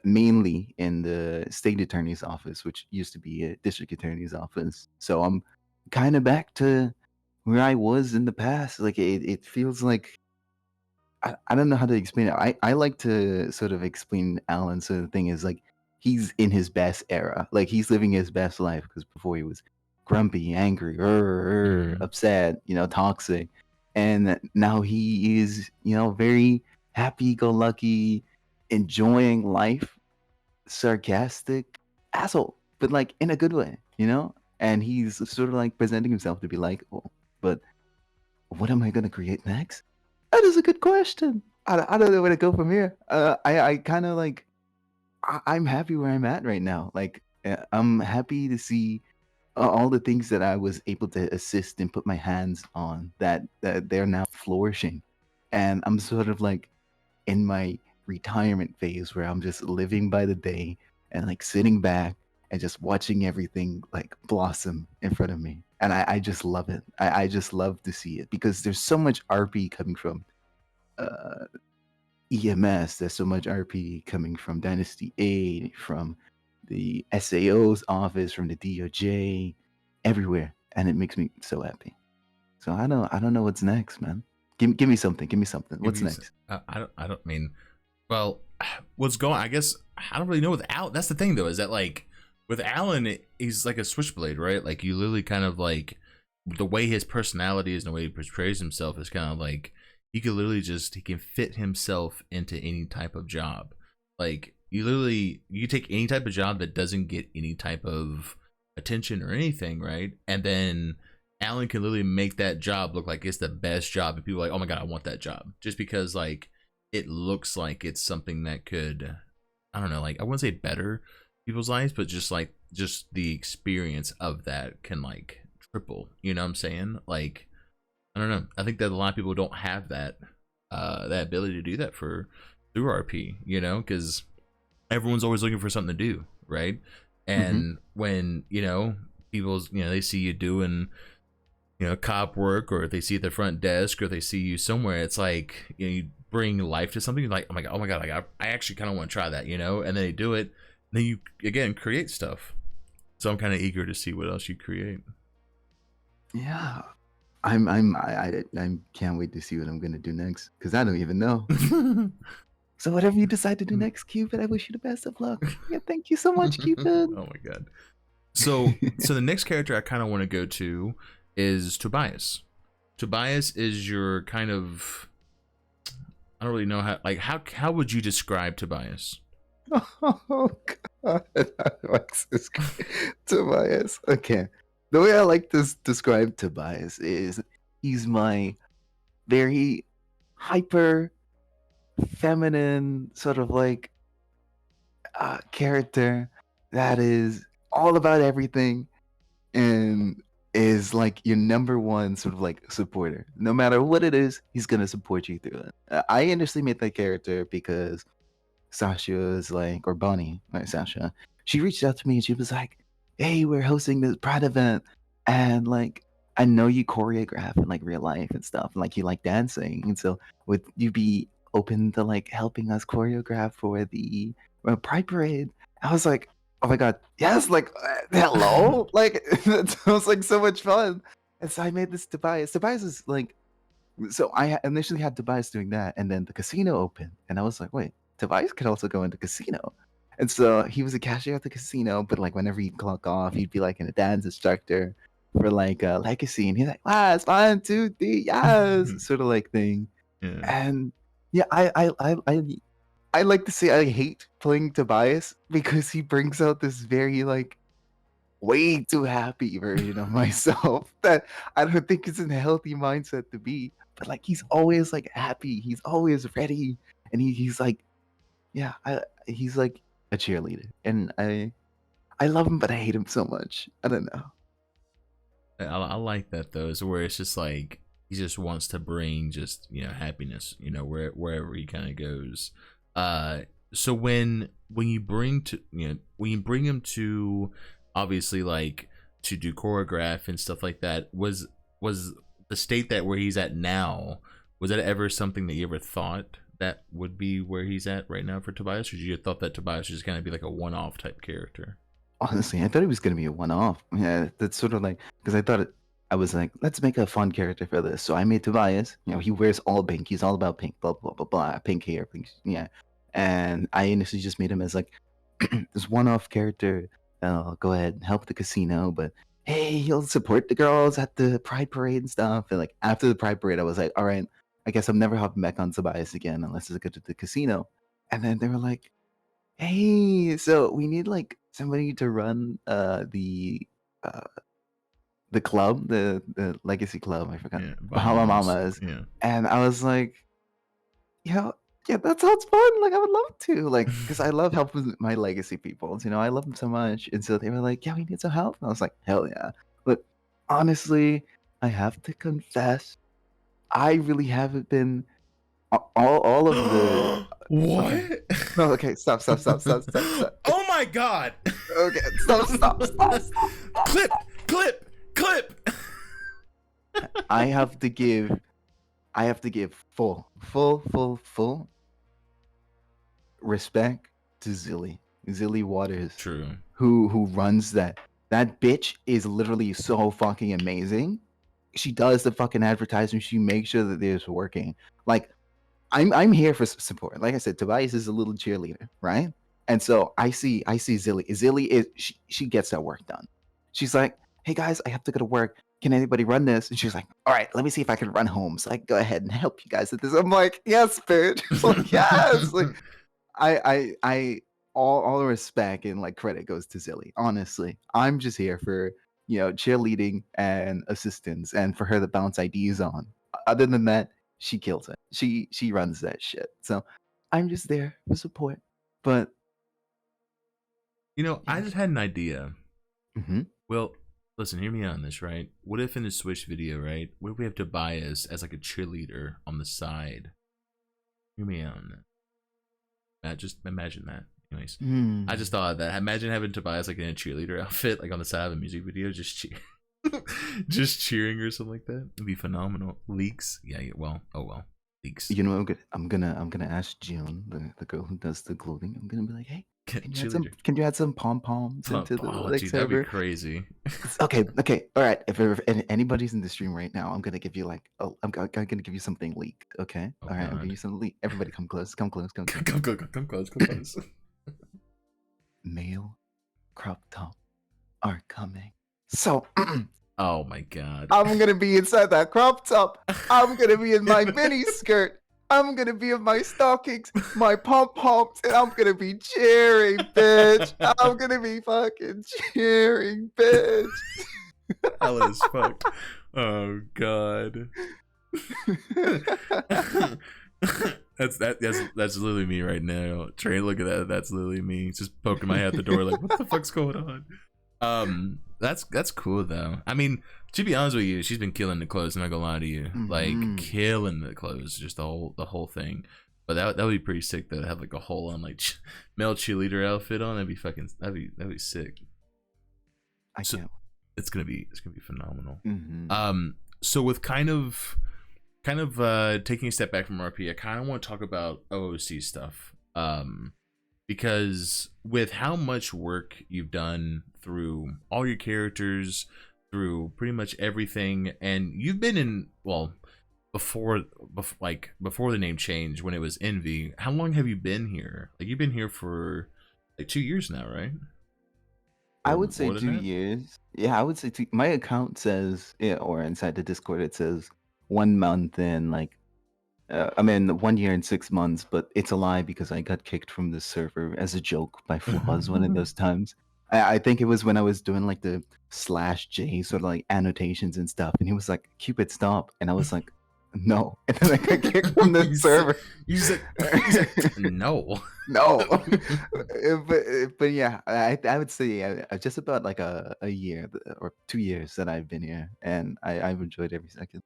mainly in the state attorney's office, which used to be a district attorney's office. So I'm kind of back to where I was in the past. Like it feels like I don't know how to explain it. I like to sort of explain Alan. So the thing is, like, he's in his best era. Like he's living his best life, because before he was grumpy, angry, upset, you know, toxic, and now he is, you know, very happy-go-lucky, enjoying life, sarcastic asshole, but like in a good way, you know. And he's sort of like presenting himself to be like, oh, but what am I gonna create next? That is a good question. I don't know where to go from here. I kind of like, I'm happy where I'm at right now. Like, I'm happy to see all the things that I was able to assist and put my hands on, that they're now flourishing. And I'm sort of like in my retirement phase where I'm just living by the day and like sitting back and just watching everything like blossom in front of me. And I just love it. I just love to see it, because there's so much RP coming from EMS. There's so much RP coming from Dynasty 8, from the SAO's office, from the DOJ, everywhere, and it makes me so happy. So I don't know what's next, man. Give me something. Give me something. What's next? I don't mean. Well, what's going? I guess I don't really know with Alan. That's the thing, though, is that like with Alan, he's like a switchblade, right? Like you literally kind of like the way his personality is and the way he portrays himself is kind of like he can fit himself into any type of job. Like you take any type of job that doesn't get any type of attention or anything, right? And then Alan can literally make that job look like it's the best job, and people are like, oh my god, I want that job, just because like it looks like it's something that could, I don't know, like I wouldn't say better people's lives, but just like just the experience of that can like triple. You know what I'm saying? Like, I don't know. I think that a lot of people don't have that ability to do that for through RP. You know, because everyone's always looking for something to do, right? Hmm. And when people's they see you doing cop work, or if they see at the front desk, or they see you somewhere, it's like you bring life to something. You're like, oh my god, like I actually kind of want to try that, and then they do it. And then you again create stuff. So I'm kind of eager to see what else you create. Yeah, I can't wait to see what I'm gonna do next because I don't even know. So whatever you decide to do next, Cupid, I wish you the best of luck. Yeah, thank you so much, Cupid. Oh my god. So the next character I kind of want to go to is Tobias. Tobias is your kind of, I don't really know how would you describe Tobias? Oh God, Alexis, Tobias. Okay, the way I like to describe Tobias is he's my very hyper feminine sort of like character that is all about everything and is like your number one sort of like supporter. No matter what it is, he's gonna support you through it. I initially made that character because Sasha is like, or Bonnie, right? Sasha. She reached out to me and she was like, "Hey, we're hosting this Pride event, and like, I know you choreograph in like real life and stuff, and like you like dancing, and so would you be open to like helping us choreograph for the Pride parade?" I was like, "Oh my god, yes!" Like, hello, like that sounds like so much fun. And so I made this Tobias. Tobias is like, so initially had Tobias doing that, and then the casino opened, and I was like, wait, Tobias could also go into casino. And so he was a cashier at the casino, but like whenever he'd clock off, he'd be like in a dance instructor for like a legacy, and he's like, last 1, 2, 3, yes, sort of like thing. Yeah. And yeah, I like to say I hate playing Tobias because he brings out this very like way too happy version of myself that I don't think is a healthy mindset to be. But like he's always like happy, he's always ready, and he's like, yeah, he's like a cheerleader, and I love him, but I hate him so much. I don't know. I like that though. Is where it's just like he just wants to bring just happiness, wherever he kind of goes. Uh, so when you bring to when you bring him to obviously like to do choreograph and stuff like that, was the state that where he's at now, was that ever something that you ever thought that would be where he's at right now for Tobias, or did you thought that Tobias was just kind of be like a one-off type character? Honestly, I thought it was gonna be a one-off. Yeah, that's sort of like because I thought I was like, let's make a fun character for this. So I made Tobias. He wears all pink. He's all about pink. Blah blah blah blah. Pink hair. Pink. Yeah. And I initially just made him as like this one-off character. Go ahead and help the casino, but hey, he'll support the girls at the Pride Parade and stuff. And like after the Pride Parade, I was like, all right, I guess I'm never hopping back on Tobias again unless I go to the casino. And then they were like, hey, so we need like somebody to run uh the club, the legacy club, I forgot. Yeah, Bahama Bahamas. Mamas. Yeah. And I was like, yeah, yeah, that sounds fun. Like I would love to. Like, because I love helping my legacy people. I love them so much. And so they were like, yeah, we need some help. And I was like, hell yeah. But honestly, I have to confess, I really haven't been all of the okay. What? No, okay, stop. Oh my god! Okay, stop. Clip. I have to give full respect to Zilly Waters, True. who runs that. That bitch is literally so fucking amazing. She does the fucking advertising. She makes sure that it's working. Like I'm here for support. Like I said, Tobias is a little cheerleader, right? And so I see Zilly. Zilly is she gets that work done. She's like, hey guys, I have to go to work. Can anybody run this? And she's like, all right, let me see if I can run home. So I go ahead and help you guys with this. I'm like, yes, bitch. It's like, yes. Like I all the respect and like credit goes to Zilly. Honestly, I'm just here for cheerleading and assistance, and for her to bounce ideas on. Other than that, she kills it. She runs that shit. So I'm just there for support. But I yeah, just had an idea. Hmm. Well, listen, hear me on this, right? What if in the Switch video, right? What if we have Tobias as like a cheerleader on the side? Hear me on that. Just imagine that. Anyways, I just Hmm. thought of that. Imagine having Tobias like in a cheerleader outfit, like on the side of a music video, just cheering or something like that. It'd be phenomenal. Leaks, yeah. Well, oh well, leaks. You know, I'm gonna ask June, the girl who does the clothing. I'm gonna be like, hey, Cheerleader. can you add some pom poms into the Oh, like dude, that'd be server? crazy. Okay, okay, all right. If ever anybody's in the stream right now, I'm gonna give you like, oh, I'm gonna give you something leaked. Okay, Oh all right, I'm giving God. you some leak. Everybody, come close, come close, come close. Come close, come close. Male crop top are coming. So Oh my God. I'm gonna be inside that crop top. I'm gonna be in my mini skirt. I'm gonna be in my stockings, my pom poms, and I'm gonna be cheering, bitch. I'm gonna be fucking cheering, bitch. Hell as fuck. Oh God. That's literally me right now. Trey, look at that. That's literally me. Just poking my head at the door, like, what the fuck's going on? That's cool though. I mean, to be honest with you, she's been killing the clothes. I'm not gonna lie to you, like Mhm. killing the clothes, just the whole thing. But that would be pretty sick though, to have like a whole on like male cheerleader outfit on. That'd be sick. I So can't. it's gonna be phenomenal. Mhm. So with kind of taking a step back from RP, I kind of want to talk about OOC stuff. Because with how much work you've done through all your characters, through pretty much everything, and you've been in, well, before the name change, when it was Envy. How long have you been here? Like, you've been here for like 2 years now, right? I Or would say more than 2 that? years. Yeah, I would say 2. My account says, yeah, or inside the Discord it says 1 month and like I mean 1 year and 6 months, but it's a lie because I got kicked from the server as a joke by Flaws one of those times. I think it was when I was doing like the /J sort of like annotations and stuff, and he was like, "Cupid, stop," and I was like, "No," and then I got kicked from the you said, server. you said no. No, but yeah, I would say just about like a year or 2 years that I've been here, and I've enjoyed every second.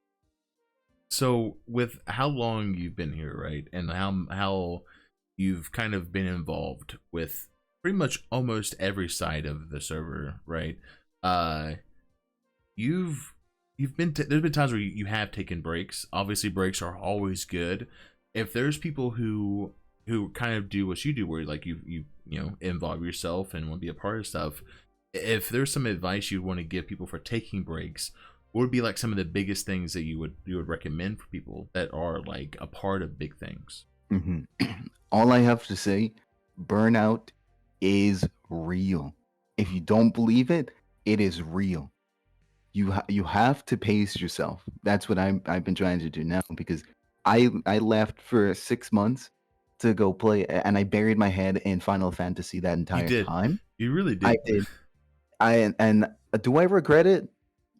So with how long you've been here, right, and how you've kind of been involved with pretty much almost every side of the server, right? Uh, you've there's been times where you have taken breaks. Obviously, breaks are always good. If there's people who kind of do what you do, where like you involve yourself and want to be a part of stuff, if there's some advice you want to give people for taking breaks, what would be like some of the biggest things that you would recommend for people that are like a part of big things? Hmm. All I have to say, burnout is real. If you don't believe it, it is real. You have to pace yourself. That's what I've been trying to do now because I left for 6 months to go play, and I buried my head in Final Fantasy that You entire did, time. you really I did. did. Do I regret it?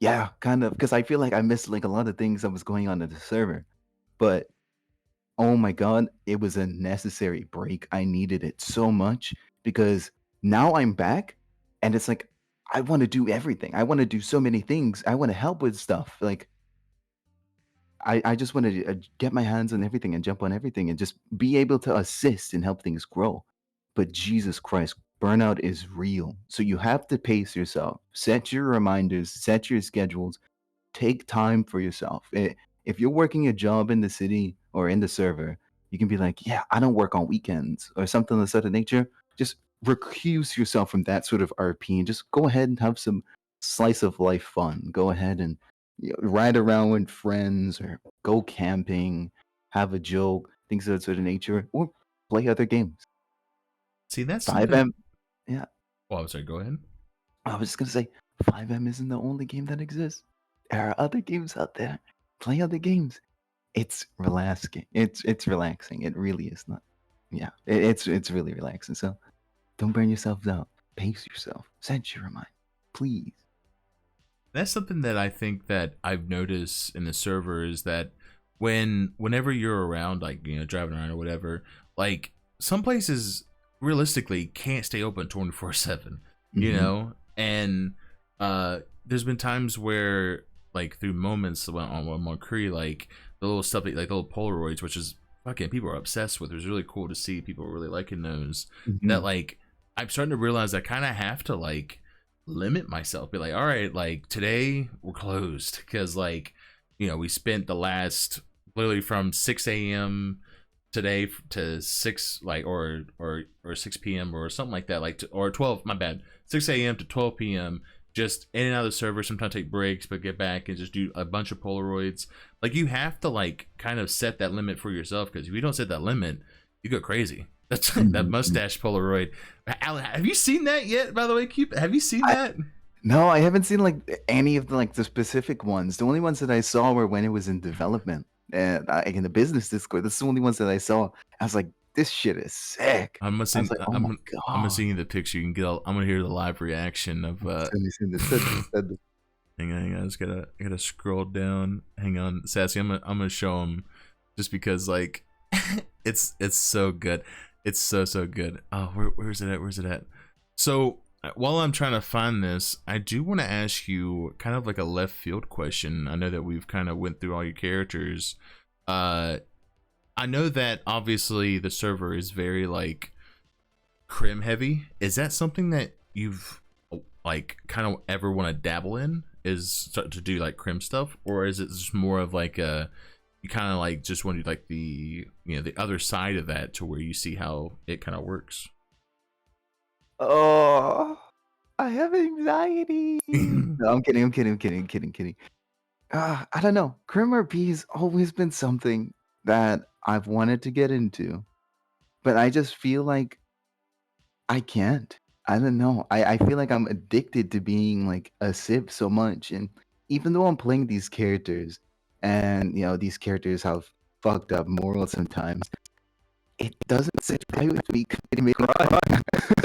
Yeah, kind of, because I feel like I missed like a lot of things that was going on in the server. But oh my god, it was a necessary break. I needed it so much because now I'm back, and it's like I want to do everything. I want to do so many things. I want to help with stuff. Like I just want to get my hands on everything and jump on everything and just be able to assist and help things grow. But Jesus Christ, burnout is real. So you have to pace yourself. Set your reminders, set your schedules, take time for yourself. If you're working a job in the city or in the server, you can be like, yeah, I don't work on weekends or something of that nature. Just recuse yourself from that sort of RP and just go ahead and have some slice of life fun. Go ahead and ride around with friends or go camping, have a joke, things of that sort of nature, or play other games. See, that's 5M, something. yeah, Oh, I'm sorry. Go ahead. I was just gonna say 5M isn't the only game that exists. There are other games out there. Play other games. It's relaxing. It's relaxing. It really is not. Yeah, it's really relaxing. So don't burn yourself out. Pace yourself. Set your mind, please. That's something that I think that I've noticed in the server is that whenever you're around, like, driving around or whatever, like, some places realistically can't stay open 24/7, Hmm. and there's been times where like through moments on one Kree, like the little stuff like the little Polaroids, which is fucking people are obsessed with. It was really cool to see people really liking those. That like I'm starting to realize I kind of have to like limit myself, be like, all right, like today we're closed because like we spent the last literally from 6 a.m. today to 6 like or 6 p.m. or something like that, like or 12, my bad, 6 a.m. to 12 p.m. just in and out of the server, sometimes take breaks but get back and just do a bunch of Polaroids. Like you have to like kind of set that limit for yourself, because if you don't set that limit you go crazy. That's that mustache Polaroid. Alan, have you seen that yet, by the way, Cupid? Have you seen that? No, I haven't seen like any of the specific ones. The only ones that I saw were when it was in development and in the business Discord. That's the only ones that I saw. I was like, this shit is sick. I'm gonna I send, was like, oh my god. I'm gonna send you the picture. You can get. I'm gonna hear the live reaction of. Send it. Hang on, I gotta scroll down. Hang on, Sassy. I'm gonna show him, just because like, it's so good. It's so good. Oh, where's it at? Where's it at? So while I'm trying to find this, I do want to ask you kind of like a left field question. I know that we've kind of went through all your characters. I know that obviously the server is very like crim heavy. Is that something that you've like kind of ever want to dabble in? Is start to do like crim stuff, or is it just more of like a you kind of like just want to do like the the other side of that to where you see how it kind of works? Oh, I have anxiety. No, I'm kidding. I don't know. Crim RP's always been something that I've wanted to get into, but I just feel like I can't. I don't know. I feel like I'm addicted to being like a sip so much, and even though I'm playing these characters, and these characters have fucked up morals sometimes, it doesn't sit right with me 'cause it makes me cry.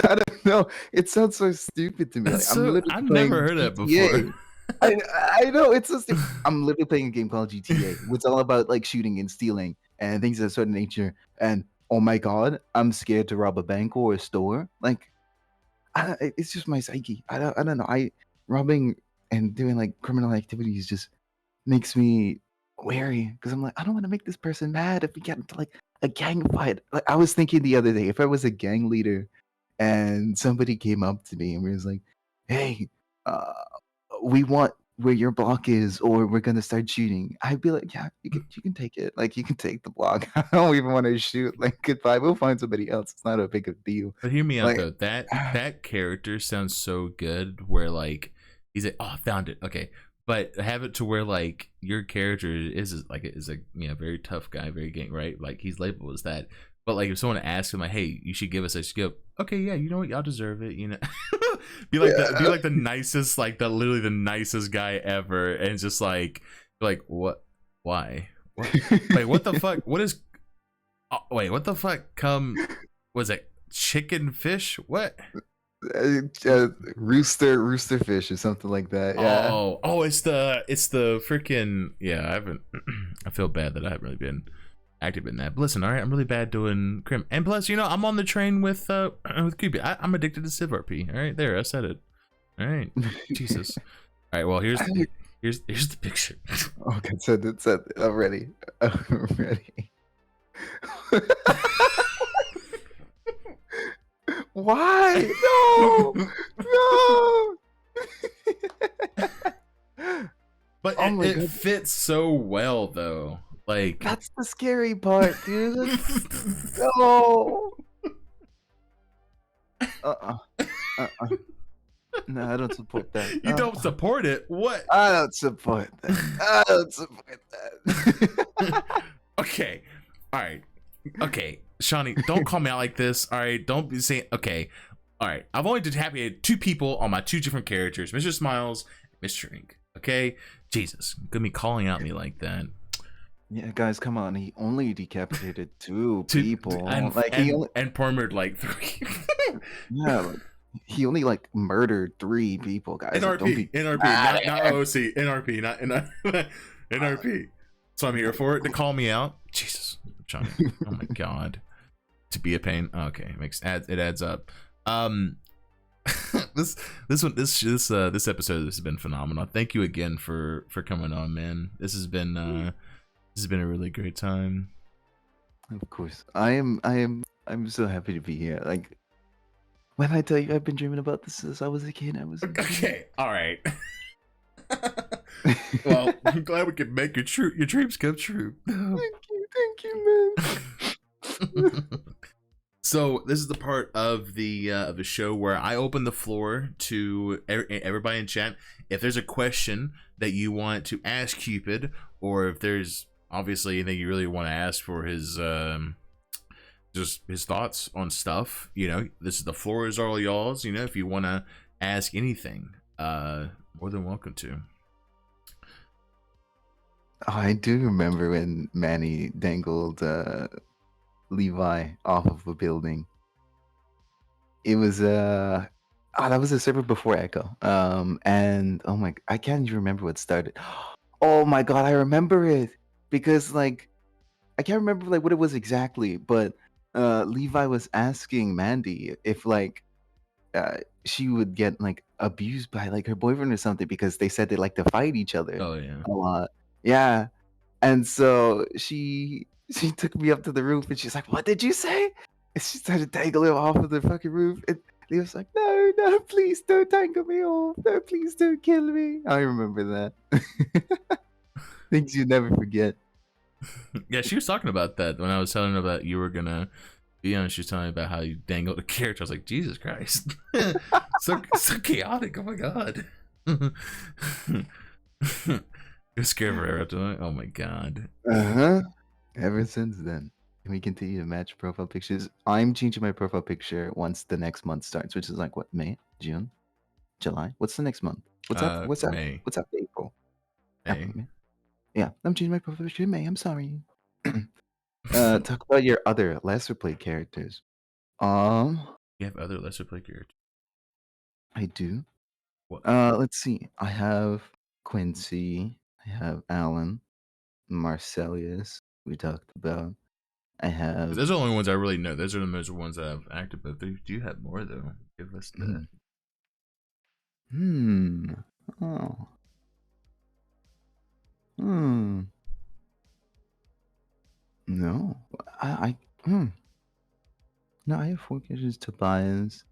I don't know. It sounds so stupid to me. Like, I'm literally I've playing never heard that GTA. before. I know it's so stupid. I'm literally playing a game called GTA. It's all about like shooting and stealing and things of a certain nature. And oh my god, I'm scared to rob a bank or a store. Like, it's just my psyche. I don't know. Robbing and doing like criminal activities just makes me wary, because I'm like, I don't want to make this person mad if we get into like a gang fight. Like, I was thinking the other day, if I was a gang leader and somebody came up to me and was like, "Hey, uh, we want where your block is, or we're gonna start shooting," I'd be like, "Yeah, you can take it. Like, you can take the block. I don't even want to shoot. Like, goodbye. We'll find somebody else. It's not a big of a deal." But hear me out Like, though. That character sounds so good. Where like he's like, oh, I found it. Okay, but have it to where like your character is a very tough guy, very gang, right? Like he's labeled as that. But like if someone asks him like, hey, you should give us a skip. Okay, yeah, you know what, y'all deserve it. Be like the nicest, like literally the nicest guy ever, and just like what? Why? What? Like what the fuck? What is? Oh, wait, what the fuck? Was it chicken fish? What? rooster fish or something like that. Yeah. Oh, it's the freaking I haven't. I feel bad that I haven't really been active in that. But listen, all right, I'm really bad doing crim, and plus, I'm on the train with Cupid. I'm addicted to Civ RP. All right, there, I said it. All right, Jesus. All right, well, here's the picture. Okay, said it already. Already. Why? No! But it fits so well, though. Like, that's the scary part, dude. No. No, I don't support that. You don't support it? What? I don't support that. Okay. All right. Okay. Shawnee, don't call me out like this. All right. Don't be saying, okay. All right. I've only just happy two people on my two different characters, Mr. Smiles and Mr. Ink. Okay. Jesus. Gonna be calling out me like that. Yeah, guys, come on. He only decapitated two people. And permed like 3. Yeah, like, he only like murdered 3 people, guys. NRP, not OC. NRP, not NRP. So I'm here for it to call me out. Jesus, Johnny. Oh my god. To be a pain. Okay, it adds up. this episode has been phenomenal. Thank you again for coming on, man. This has been a really great time. Of course, I'm so happy to be here. Like when I tell you, I've been dreaming about this since I was a kid. Okay, all right. Well, I'm glad we could make your dreams come true. Thank you, man. So this is the part of the show where I open the floor to everybody in chat. If there's a question that you want to ask Cupid, or if there's obviously anything you really want to ask for his just his thoughts on stuff, this is the floor is all y'all's. If you want to ask anything, more than welcome to. I do remember when Manny dangled Levi off of a building. It was that was a server before Echo. And oh my, I can't even remember what started. Oh my god, I remember it because like I can't remember like what it was exactly, but Levi was asking Mandy if like she would get like abused by like her boyfriend or something because they said they like to fight each other Oh yeah. a lot. Yeah. And so she took me up to the roof and she's like, "What did you say?" And she started dangling him off of the fucking roof. And he was like, "No, no, please don't tangle me off. No, please don't kill me." I remember that. Things you never forget. Yeah, she was talking about that when I was telling her about you were gonna be on. She was telling me about how you dangled a character. I was like, Jesus Christ, so chaotic. Oh my god. You're scared forever after that. Oh my god. Ever since then, and we continue to match profile pictures. I'm changing my profile picture once the next month starts, which is like what, May, June, July. What's the next month? What's that? What's that? May. What's after April? May. May. Yeah, I'm changing my profile picture in May. I'm sorry. Talk about your other lesser played characters. You have other lesser played characters? I do. What? Let's see. I have Quincy. I have Alan, Marcellus. We talked about. I have. Those are the only ones I really know. Those are the most ones that I've active. But do you have more though? Give us the. Oh. No. No, I have 4 characters. Tobias.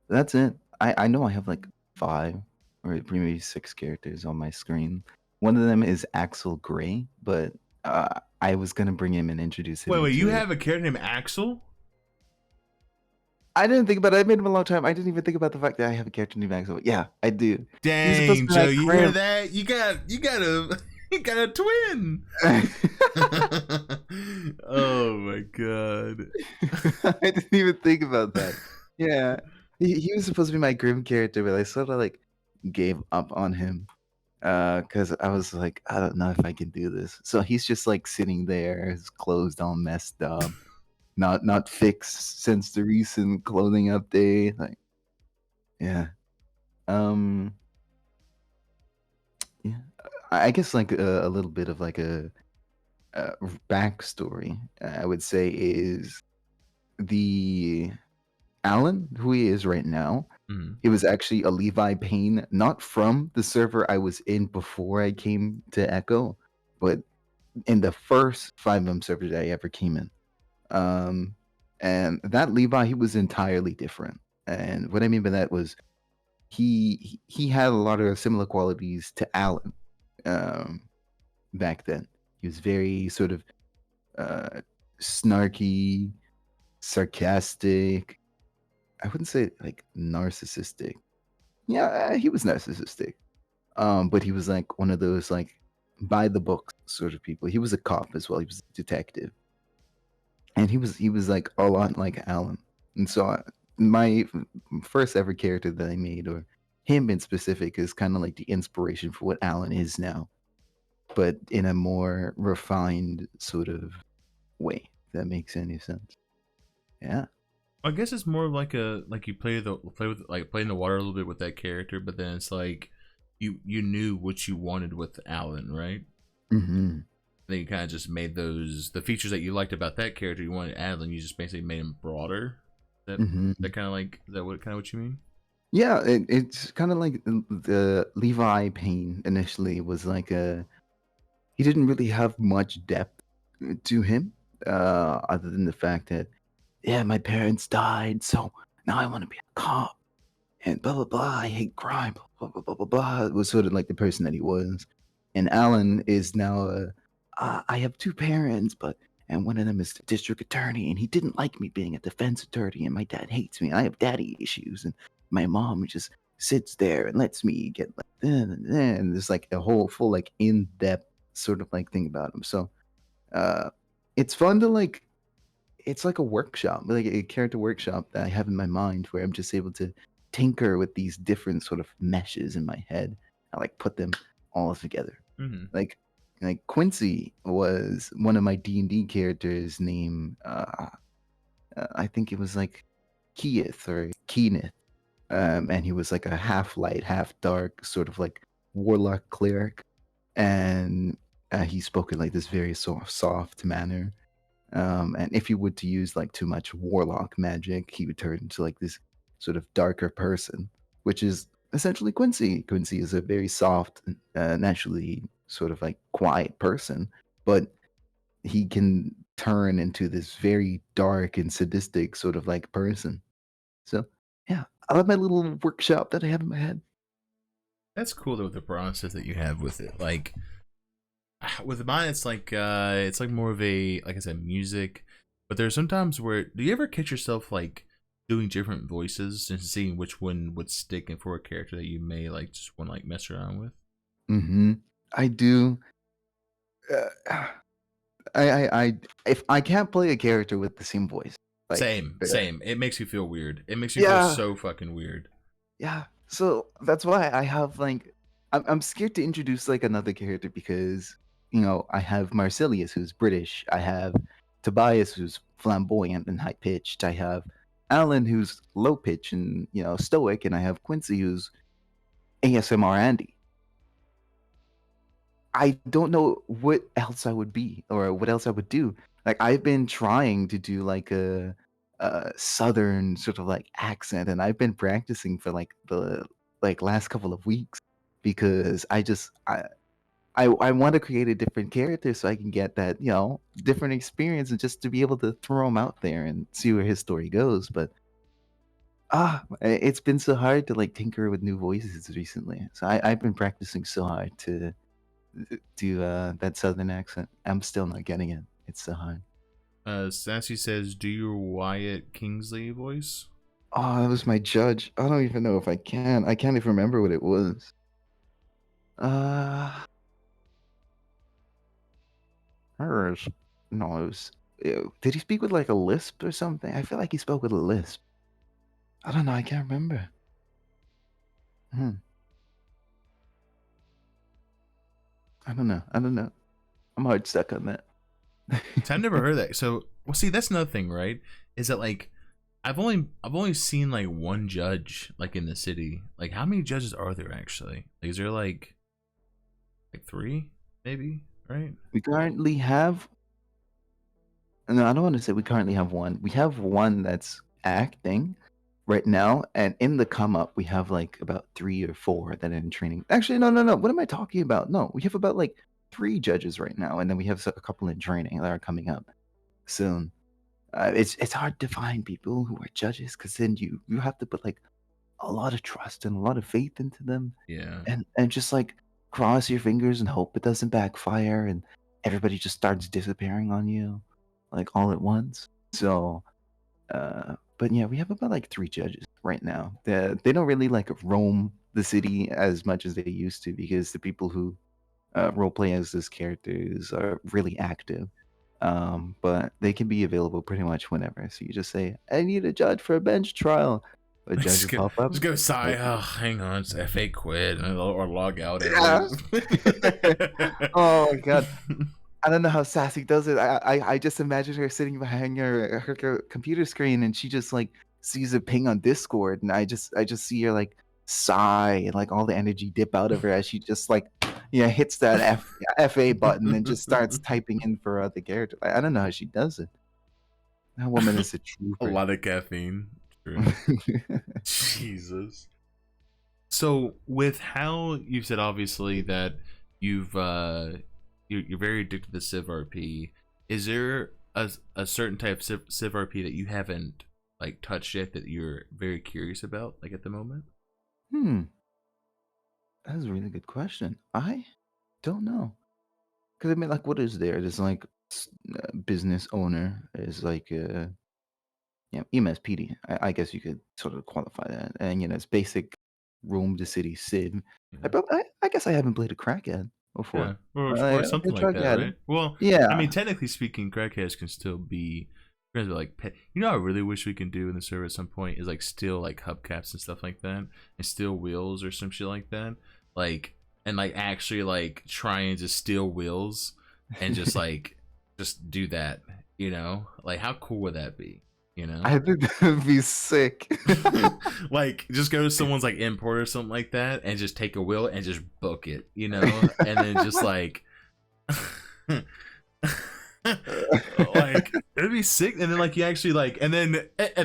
That's it. I know I have like 5 or maybe 6 characters on my screen. One of them is Axel Gray, but I was gonna bring him and introduce him. Wait, you have a character named Axel? I didn't think about it. I made him a long time. I didn't even think about the fact that I have a character named Axel. Yeah, I do. Dang, Joe, you hear that? You got a twin. Oh my god. I didn't even think about that. Yeah. He was supposed to be my Grim character, but I sort of like gave up on him. Because I was like, I don't know if I can do this. So he's just like sitting there, his clothes all messed up, not fixed since the recent clothing update. Like, yeah. Yeah. I guess like a little bit of like a backstory, I would say, is the Alan, who he is right now. He was actually a Levi Payne, not from the server I was in before I came to Echo, but in the first 5M server that I ever came in. And that Levi, he was entirely different. And what I mean by that was he had a lot of similar qualities to Alan back then. He was very sort of snarky, sarcastic. I wouldn't say like narcissistic. Yeah, he was narcissistic. But he was like one of those like by the book sort of people. He was a cop as well. He was a detective, and he was like a lot like Alan. And so my first ever character that I made, or him in specific, is kind of like the inspiration for what Alan is now, but in a more refined sort of way. If that makes any sense. Yeah. I guess it's more like you play with like play in the water a little bit with that character, but then it's like you knew what you wanted with Alan, right? Then you kind of just made the features that you liked about that character you wanted Alan. You just basically made him broader. That kind of like is that what you mean? Yeah, it's kind of like the Levi Payne initially was like a he didn't really have much depth to him, other than the fact that yeah, my parents died, so now I want to be a cop and blah blah blah. I hate crime. Blah blah blah blah blah. It was sort of like the person that he was. And Alan is now I have two parents, but and one of them is the district attorney, and he didn't like me being a defense attorney, and my dad hates me, and I have daddy issues, and my mom just sits there and lets me get like and there's like a whole full like in depth sort of like thing about him. So uh it's fun to like it's like a workshop, like a character workshop that I have in my mind where I'm just able to tinker with these different sort of meshes in my head. I like put them all together. Hmm. Like like Quincy was one of my D&D characters named I think it was like Keith or Keeneth. And he was like a half light, half dark, sort of like warlock cleric. And he spoke in like this very soft manner, and if you were to use like too much warlock magic, he would turn into like this sort of darker person, which is essentially Quincy. Quincy is a very soft, naturally sort of like quiet person, but he can turn into this very dark and sadistic sort of like person. So yeah, I love my little workshop that I have in my head. That's cool though, the process that you have with it. Like with mine, it's like more of a, like I said, music. But there's sometimes where, do you ever catch yourself like doing different voices and seeing which one would stick and for a character that you may like just want to like mess around with? Hmm. I do. Uh, I if I can't play a character with the same voice, like Same, same. It makes you feel weird. It makes you feel yeah, so fucking weird. yeah. So that's why I have like I'm scared to introduce like another character because I have Marsilius who's British, I have Tobias who's flamboyant and high pitched, I have Alan who's low pitch and stoic, and I have Quincy who's ASMR Andy. I don't know what else I would be or what else I would do. Like I've been trying to do like a southern sort of like accent, and I've been practicing for like the like last couple of weeks because I want to create a different character so I can get that different experience and just to be able to throw him out there and see where his story goes. But it's been so hard to like tinker with new voices recently. So I've been practicing so hard to do that southern accent. I'm still not getting it. It's so hard. Sassy says, "Do your Wyatt Kingsley voice?" Oh, that was my judge. I don't even know if I can. I can't even remember what it was. Uh, hers. No, it was. Did he speak with like a lisp or something? I feel like he spoke with a lisp. I don't know. I can't remember. Hmm. I don't know. I don't know. I'm hard stuck on that. So I've never heard that. So, well, see, that's another thing, right? Is that like I've only seen like one judge like in the city. Like, how many judges are there actually? Like, is there like three, maybe? Right? We currently have. No, I don't want to say we currently have one. We have one that's acting right now, and in the come up, we have like about 3 or 4 that are in training. Actually, no, no, no. What am I talking about? No, we have about like 3 judges right now, and then we have a couple in training that are coming up soon. It's hard to find people who are judges because then you have to put like a lot of trust and a lot of faith into them, Yeah. and just like cross your fingers and hope it doesn't backfire, and everybody just starts disappearing on you like all at once. So but yeah, we have about like 3 judges right now. They don't really like roam the city as much as they used to because the people who role play as those characters are really active. But they can be available pretty much whenever. So you just say, "I need a judge for a bench trial." A judge Just will go, pop up. just go sigh. Like, Oh, hang on, it's FA quit or log out at yeah. least. Oh my god. I don't know how Sassy does it. I just imagine her sitting behind her computer screen, and she just like sees a ping on Discord, and I just see her like sigh and like all the energy dip out of her as she just like hits that FA button and just starts typing in for other characters. I don't know how she does it. That woman is a A trooper. lot of caffeine. True. Jesus. So with how you've said obviously that you've you're very addicted to Civ RP, is there a certain type of Civ RP that you haven't like touched yet that you're very curious about like at the moment? Hmm, that's a really good question. I don't know. Because I mean, like, what is there? There's like business owner is like MSPD. I guess you could sort of qualify that, and it's basic roam the city Civ. Yeah. I guess I haven't played a crackhead Yeah, before. or I something could like try that, at right? it. Well, I mean, Yeah. technically speaking, crackheads can still be like pet. You know, what I really wish we can do in the server at some point is like steal like hubcaps and stuff like that, and steal wheels or some shit like that, like and like actually like trying to steal wheels and just like just do that. Like how cool would that be? You know. I think that would be sick. Like just go to someone's like import or something like that and just take a wheel and just book it, and then just like like it'd be sick. And then like you actually like and then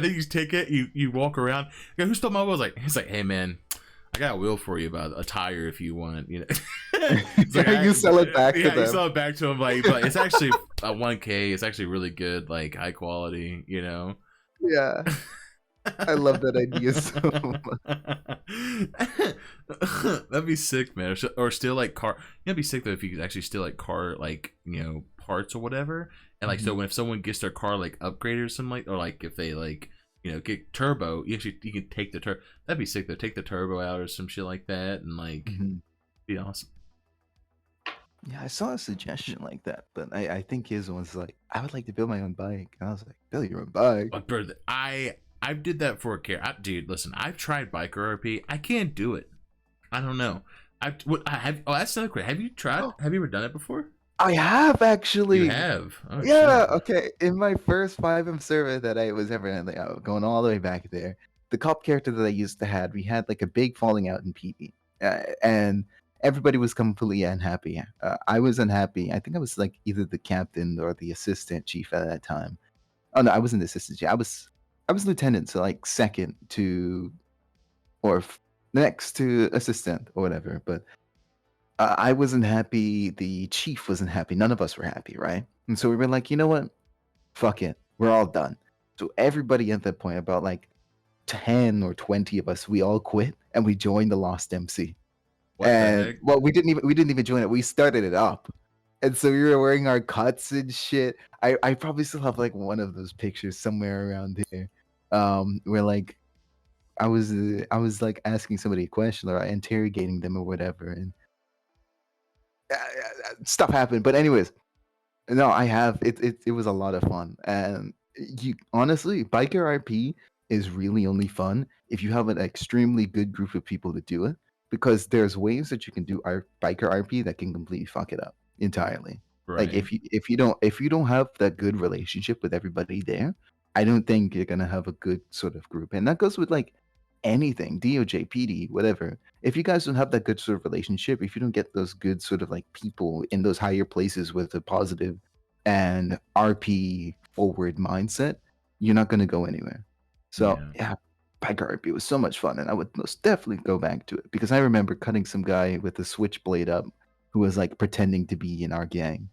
you take it, you walk around, who stole my wheel? Like he's like, hey man, I got a wheel for you, about a tire if you want, It's like, You sell it back to yeah, them. you sell it back to him, like, but it's actually a 1K. It's actually really good, like high quality, Yeah. I love that idea so much. That'd be sick, man. Or steal like car. It'd be sick though if you could actually steal like car, like parts or whatever. And like so, when if someone gets their car like upgraded or something like, or like if they like get turbo, you can take the turbo. That'd be sick though. Take the turbo out or some shit like that, and like be awesome. Yeah, I saw a suggestion like that, but I think his was like, I would like to build my own bike. And I was like, build your own bike. But bro, I did that for a dude. Listen, I've tried biker RP. I can't do it. I don't know. I have. Oh, that's another question. Have you tried? Have you ever done it before? I have actually. You have. Oh, Yeah. shit. Okay. In my first 5M server that I was ever in, like, going all the way back there, the cop character that I used to have, we had like a big falling out in PB, and everybody was completely unhappy. I was unhappy. I think I was like either the captain or the assistant chief at that time. Oh no, I wasn't the assistant chief. I was lieutenant, so like second to or next to assistant or whatever. But I wasn't happy. The chief wasn't happy. None of us were happy, right? And so we were like, you know what? Fuck it. We're all done. So everybody at that point, about like 10 or 20 of us, we all quit and we joined the Lost MC. What the And heck? well, we didn't even join it. We started it up. And so we were wearing our cuts and shit. I probably still have like one of those pictures somewhere around here. Where like I was like asking somebody a question or interrogating them or whatever, and stuff happened. But anyways, no, I have it. It was a lot of fun, and you honestly, biker RP is really only fun if you have an extremely good group of people to do it. Because there's ways that you can do biker RP that can completely fuck it up entirely. Like Right. if you don't have that good relationship with everybody there, I don't think you're gonna have a good sort of group. And that goes with like anything, DOJ, PD, whatever. If you guys don't have that good sort of relationship, if you don't get those good sort of like people in those higher places with a positive and RP forward mindset, you're not gonna go anywhere. So Yeah. yeah, biker RP was so much fun, and I would most definitely go back to it because I remember cutting some guy with a switchblade up who was like pretending to be in our gang,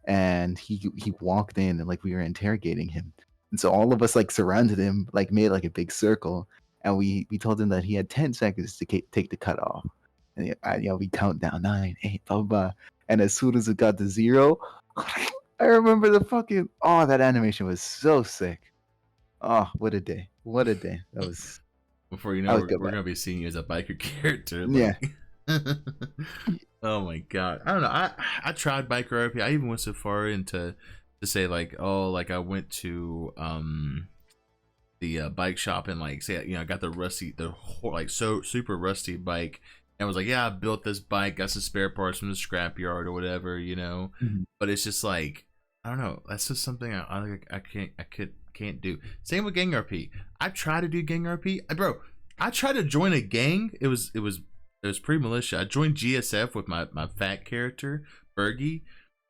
and he walked in and like we were interrogating him, and so all of us like surrounded him, like made like a big circle, and we told him that he had 10 seconds to take the cut off, and we count down 9, 8, blah blah, blah. And as soon as it got to 0, I remember the fucking that animation was so sick. Oh, what a day! What a day! Before you I know, was we're good. gonna be seeing you as a biker character. Yeah. Like, oh my god, I don't know. I tried biker RP. I even went so far into to say like, oh, like I went to the bike shop and like say I got like so super rusty bike and was like, yeah, I built this bike, got some spare parts from the scrapyard or whatever, Mhm. But it's just like I don't know. That's just something I can't do. Same with gang RP. I tried to do gang RP, bro. I tried to join a gang. It was pre-militia. I joined GSF with my fat character Bergie.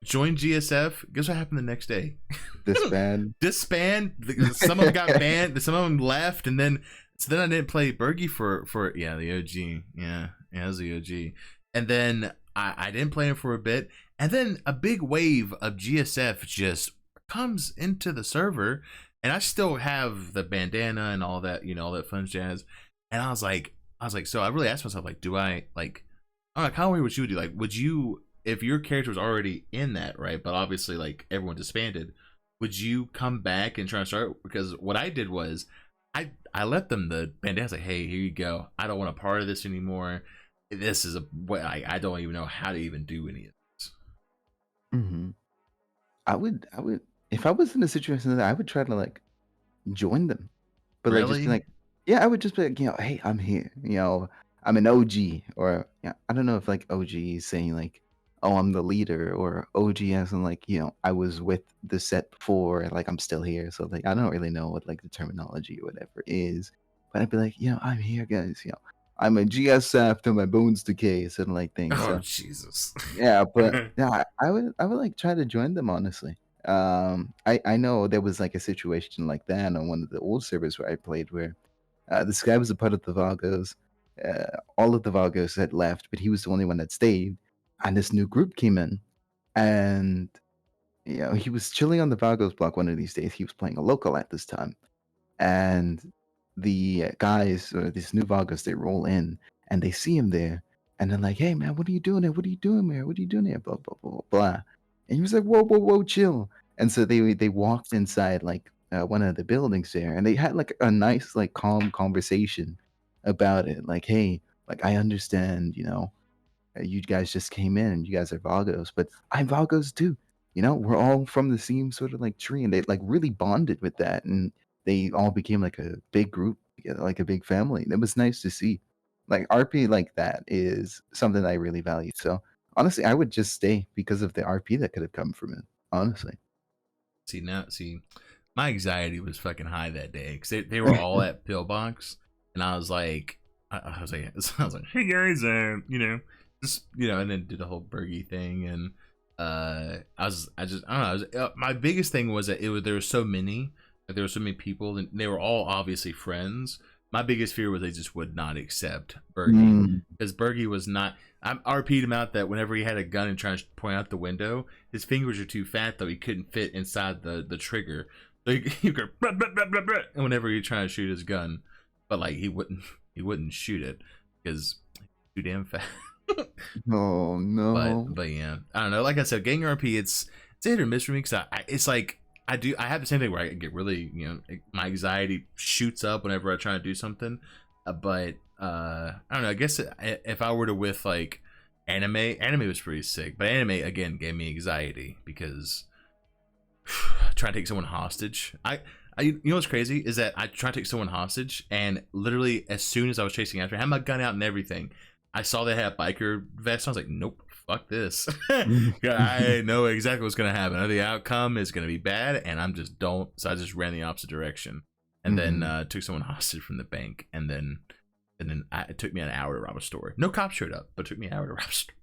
Joined GSF. Guess what happened the next day? Disband. Disband. Some of them got banned. Some of them left, and then So then I didn't play Bergie for yeah, the OG. Yeah, it was the OG. And then I didn't play him for a bit. And then a big wave of GSF just comes into the server, and I still have the bandana and all that, all that fun jazz. And I was like, so I really asked myself, like, do I like? I don't know, kind of what you would do. Like, would you, if your character was already in that, right? But obviously, like, everyone disbanded. Would you come back and try to start? Because what I did was, I let them the bandana. I was like, hey, here you go. I don't want a part of this anymore. This is I don't even know how to even do any of this. Hmm. I would, if I was in a situation that I would try to like join them, but like just be Really? like, yeah, I would just be like, hey, I'm here. I'm an OG, or yeah, I don't know if like OG is saying like, oh, I'm the leader, or OG as in like, I was with the set before, like I'm still here. So like, I don't really know what like the terminology or whatever is, but I'd be like, I'm here, guys. I'm a GSF till my bones decay, something like things. Oh So Jesus. yeah, but yeah, I would like try to join them honestly. I know there was like a situation like that on one of the old servers where I played where this guy was a part of the Vagos. All of the Vagos had left, but he was the only one that stayed. And this new group came in, and he was chilling on the Vagos block one of these days. He was playing a local at this time, and the guys or these new Vagos, they roll in and they see him there, and they're like, "Hey man, what are you doing there? What are you doing there? What are you doing there?" Blah blah blah blah. And he was like, "Whoa whoa whoa, chill." And so they walked inside like one of the buildings there, and they had like a nice like calm conversation about it. Like, hey, like I understand, you guys just came in and you guys are Vagos, but I'm Vagos too. We're all from the same sort of like tree, and they like really bonded with that, and they all became like a big group together, like a big family. And it was nice to see. Like RP like that is something I really value. So honestly, I would just stay because of the RP that could have come from it. Honestly. See, my anxiety was fucking high that day because they were all at pillbox, and I was like, I was like, hey guys, just and then did the whole Bergie thing, and I don't know. My biggest thing was that there were so many, like, there were so many people, and they were all obviously friends. My biggest fear was they just would not accept Bergie, Mm. because Bergie was not. I RP'd him out that whenever he had a gun and trying to point out the window, his fingers were too fat though. He couldn't fit inside the trigger. So he go blah, blah, blah, blah, blah, and whenever he trying to shoot his gun, but like he wouldn't shoot it because he's too damn fat. Oh no. But yeah, I don't know. Like I said, getting RP, it's a hit or miss for me because it's like I have the same thing where I get really my anxiety shoots up whenever I try to do something. But I don't know. I guess if I were to with like anime was pretty sick, but anime again gave me anxiety because trying to take someone hostage. You know what's crazy is that I tried to take someone hostage, and literally as soon as I was chasing after, I had my gun out and everything. I saw they had a biker vest. I was like, nope, fuck this. I know exactly what's gonna happen. The outcome is gonna be bad, and I'm just don't. So I just ran the opposite direction, and then took someone hostage from the bank, and then it took me an hour to rob a store. No cops showed up, but it took me an hour to rob a store.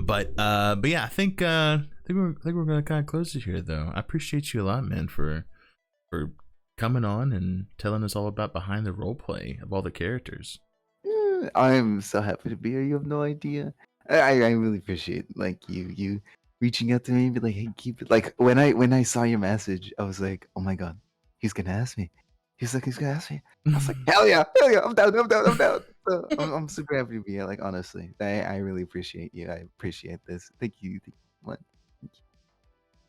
But yeah, I think we're gonna kind of close it here, though. I appreciate you a lot, man, for coming on and telling us all about behind the role play of all the characters. I'm so happy to be here. You have no idea. I really appreciate like you reaching out to me and be like, hey, keep it. Like when I saw your message, I was like, oh my god, he's gonna ask me. He's gonna ask me. I was like, hell yeah, I'm down, I'm down. So I'm super happy to be here. Like honestly, I really appreciate you. I appreciate this. Thank you. What?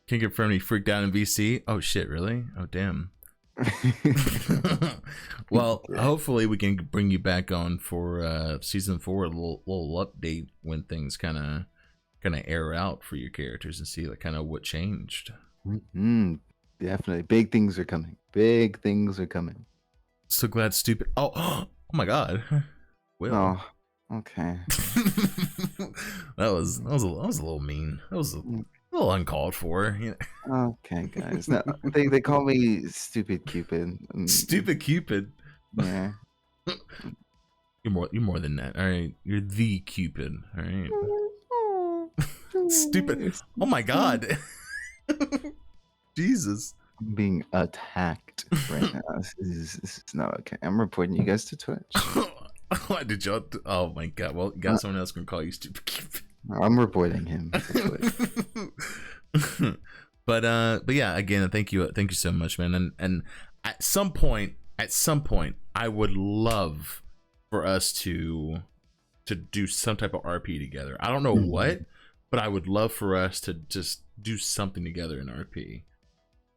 Can confirm he freaked out in VC. Oh shit, really? Oh damn. Well, hopefully we can bring you back on for season 4, a little update when things kind of air out for your characters and see like kind of what changed. Definitely, big things are coming. Big things are coming. So glad stupid. Oh my god. Will. Oh, okay. that was a little mean. That was a little uncalled for. Okay, guys. No, they call me Stupid Cupid. Stupid Cupid. Yeah. You're more than that. All right, you're the Cupid. All right. Stupid. Oh my god. Jesus. I'm being attacked right now. This is not okay. I'm reporting you guys to Twitch. What did y'all? Oh my god! Well, you got someone else can call you stupid. I'm reporting him to Twitch. But yeah, again, thank you so much, man. And at some point, I would love for us to do some type of RP together. I don't know what, but I would love for us to just do something together in RP.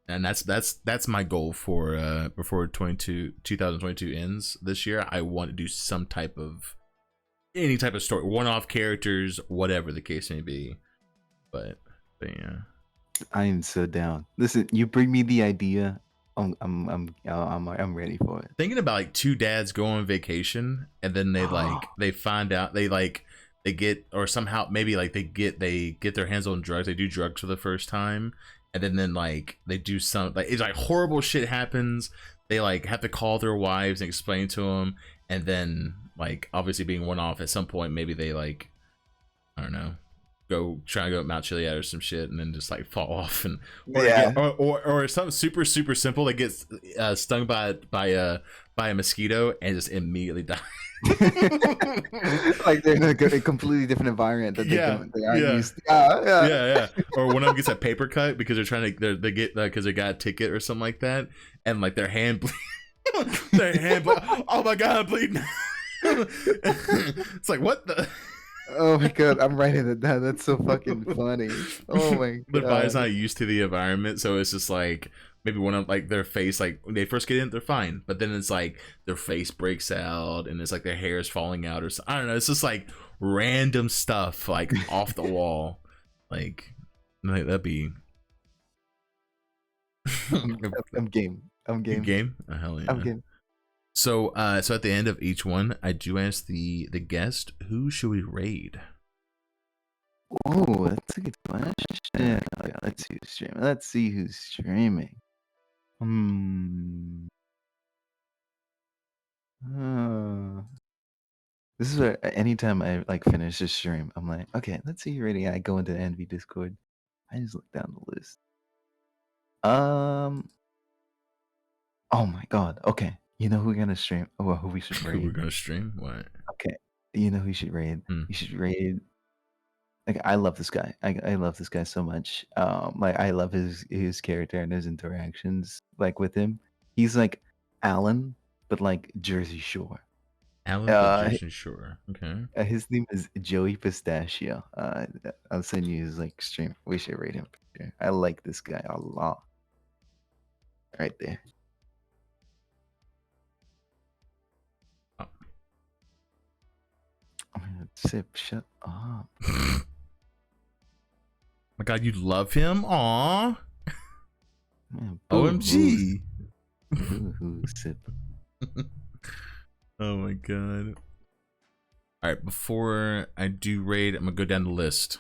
And that's my goal for before 2022 ends this year. I want to do some type of any type of story, one-off characters, whatever the case may be. But yeah, I am so down. Listen, you bring me the idea. I'm ready for it. thinking about like two dads go on vacation and then they find out they get, or somehow maybe like they get their hands on drugs. They do drugs for the first time. And then like they do some like it's like horrible shit happens. They like have to call their wives and explain to them, and then like obviously being one off at some point, maybe they like I don't know, go try to go Mount Chiliad or some shit, and then just like fall off and or something super simple. They get stung by a mosquito and just immediately die. Like they're in a completely different environment that they aren't used to. Yeah. Or one of them gets a paper cut because they're trying to they get because they got a ticket or something like that, and like their hand oh my god, I'm bleeding. It's like what the. Oh my god, I'm writing it down. That's so fucking funny. Oh my god. Their body's not used to the environment, so it's just like maybe one of like their face, like when they first get in, they're fine, but then it's like their face breaks out and it's like their hair is falling out or something. I don't know. It's just like random stuff like off the wall. Like that'd be. I'm game. You game? Oh, hell yeah. I'm game. So so at the end of each one, I do ask the guest, who should we raid? Oh, that's a good question. Okay, let's see who's streaming. Let's see who's streaming. This is where anytime I like finish a stream, I'm like, okay, let's see who rating. I go into the Envy Discord. I just look down the list. Oh my god. Okay. You know who we're gonna stream? Oh, who we should raid? Who we're gonna stream? What? Okay. You know who you should raid? You should raid. Like I love this guy. I love this guy so much. Like I love his character and his interactions. Like with him, he's like Alan, but like Jersey Shore. Alan, Jersey Shore. Okay. His name is Joey Pistachio. I'll send you his like stream. We should rate him. I like this guy a lot. Right there. Oh. Sip, shut up. My god, you love him? Aw. Man, OMG. Sip. Oh my god. Alright, before I do raid, I'm gonna go down the list.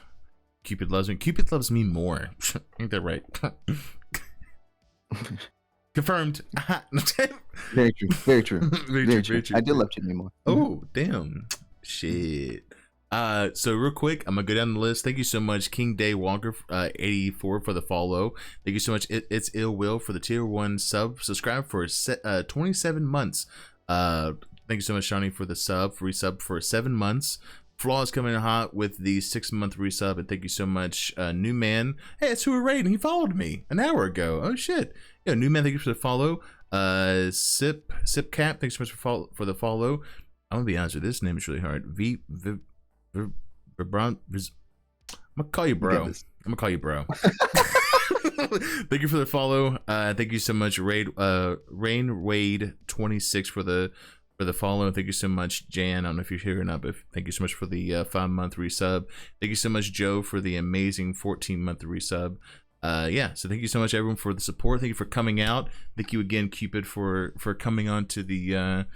Cupid loves me. Cupid loves me more. Ain't that right? Confirmed. Very true. Very true. Very true. I do love you more. Oh, damn. Shit. So real quick, I'm gonna go down the list. Thank you so much, King Day Walker 84 for the follow. Thank you so much. It's Ill Will for the tier 1 sub. Subscribe for 27 months. Thank you so much, Shawnee, for the resub for 7 months. Flaw is coming in hot with the 6-month resub, and thank you so much, New Man. Hey, it's who we're raiding. He followed me an hour ago. Oh shit. Yeah, New Man, thank you for the follow. Sip Cap, thanks so much for the follow. I'm gonna be honest with this name is really hard. I'm gonna call you bro. Thank you for the follow. Thank you so much, Rain Wade 26 for the follow. Thank you so much, Jan. I don't know if you're here or not, but thank you so much for the 5-month resub. Thank you so much, Joe, for the amazing 14-month resub. Yeah, so thank you so much, everyone, for the support. Thank you for coming out. Thank you again, Cupid, for coming on to the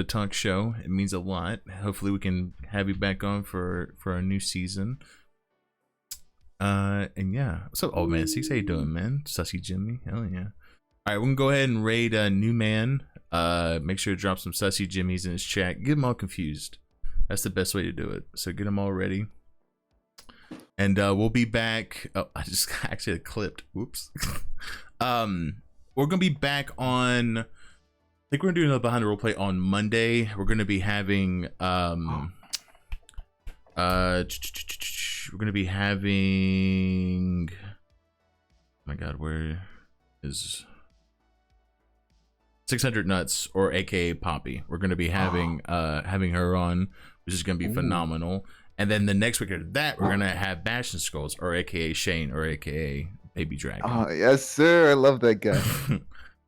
talk show. It means a lot. Hopefully we can have you back on for our new season. And yeah, what's up, old man Six? How you doing, man? Sussy Jimmy, hell yeah. All right, we can go ahead and raid New Man. Make sure to drop some Sussy Jimmies in his chat. Get them all confused. That's the best way to do it. So get them all ready. And we'll be back. Oh, I just actually clipped. Whoops. We're gonna be back on. I think we're gonna do another behind the role play on Monday. We're gonna be having we're gonna be having. Oh my God, where is 600 Nuts, or AKA Poppy? We're gonna be having having her on, which is gonna be phenomenal. And then the next week after that, we're gonna have Bash and Skulls, or AKA Shane, or AKA Baby Dragon. Oh yes, sir. I love that guy.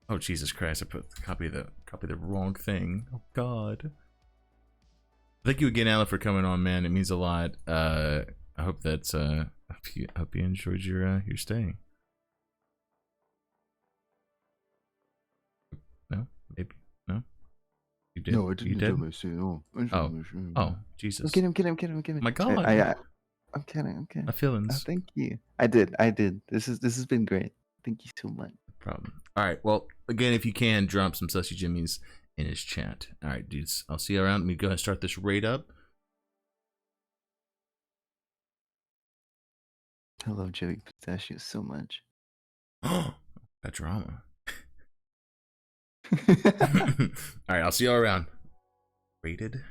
Oh Jesus Christ! I put copy the wrong thing. Oh God. Thank you again, Alan, for coming on, man. It means a lot. I hope that's hope you enjoyed your stay. No, maybe no. You did. No, I didn't. You did. Oh, Jesus. I'm kidding. My God. I'm kidding. My feelings. Thank you. I did. This has been great. Thank you so much. No problem. All right. Well, again, if you can, drop some Sussy Jimmies in his chat. All right, dudes. I'll see you around. Let me go ahead and start this raid up. I love Joey Pistachio so much. Oh, that drama. All right, I'll see you all around. Rated.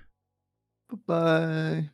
Bye-bye.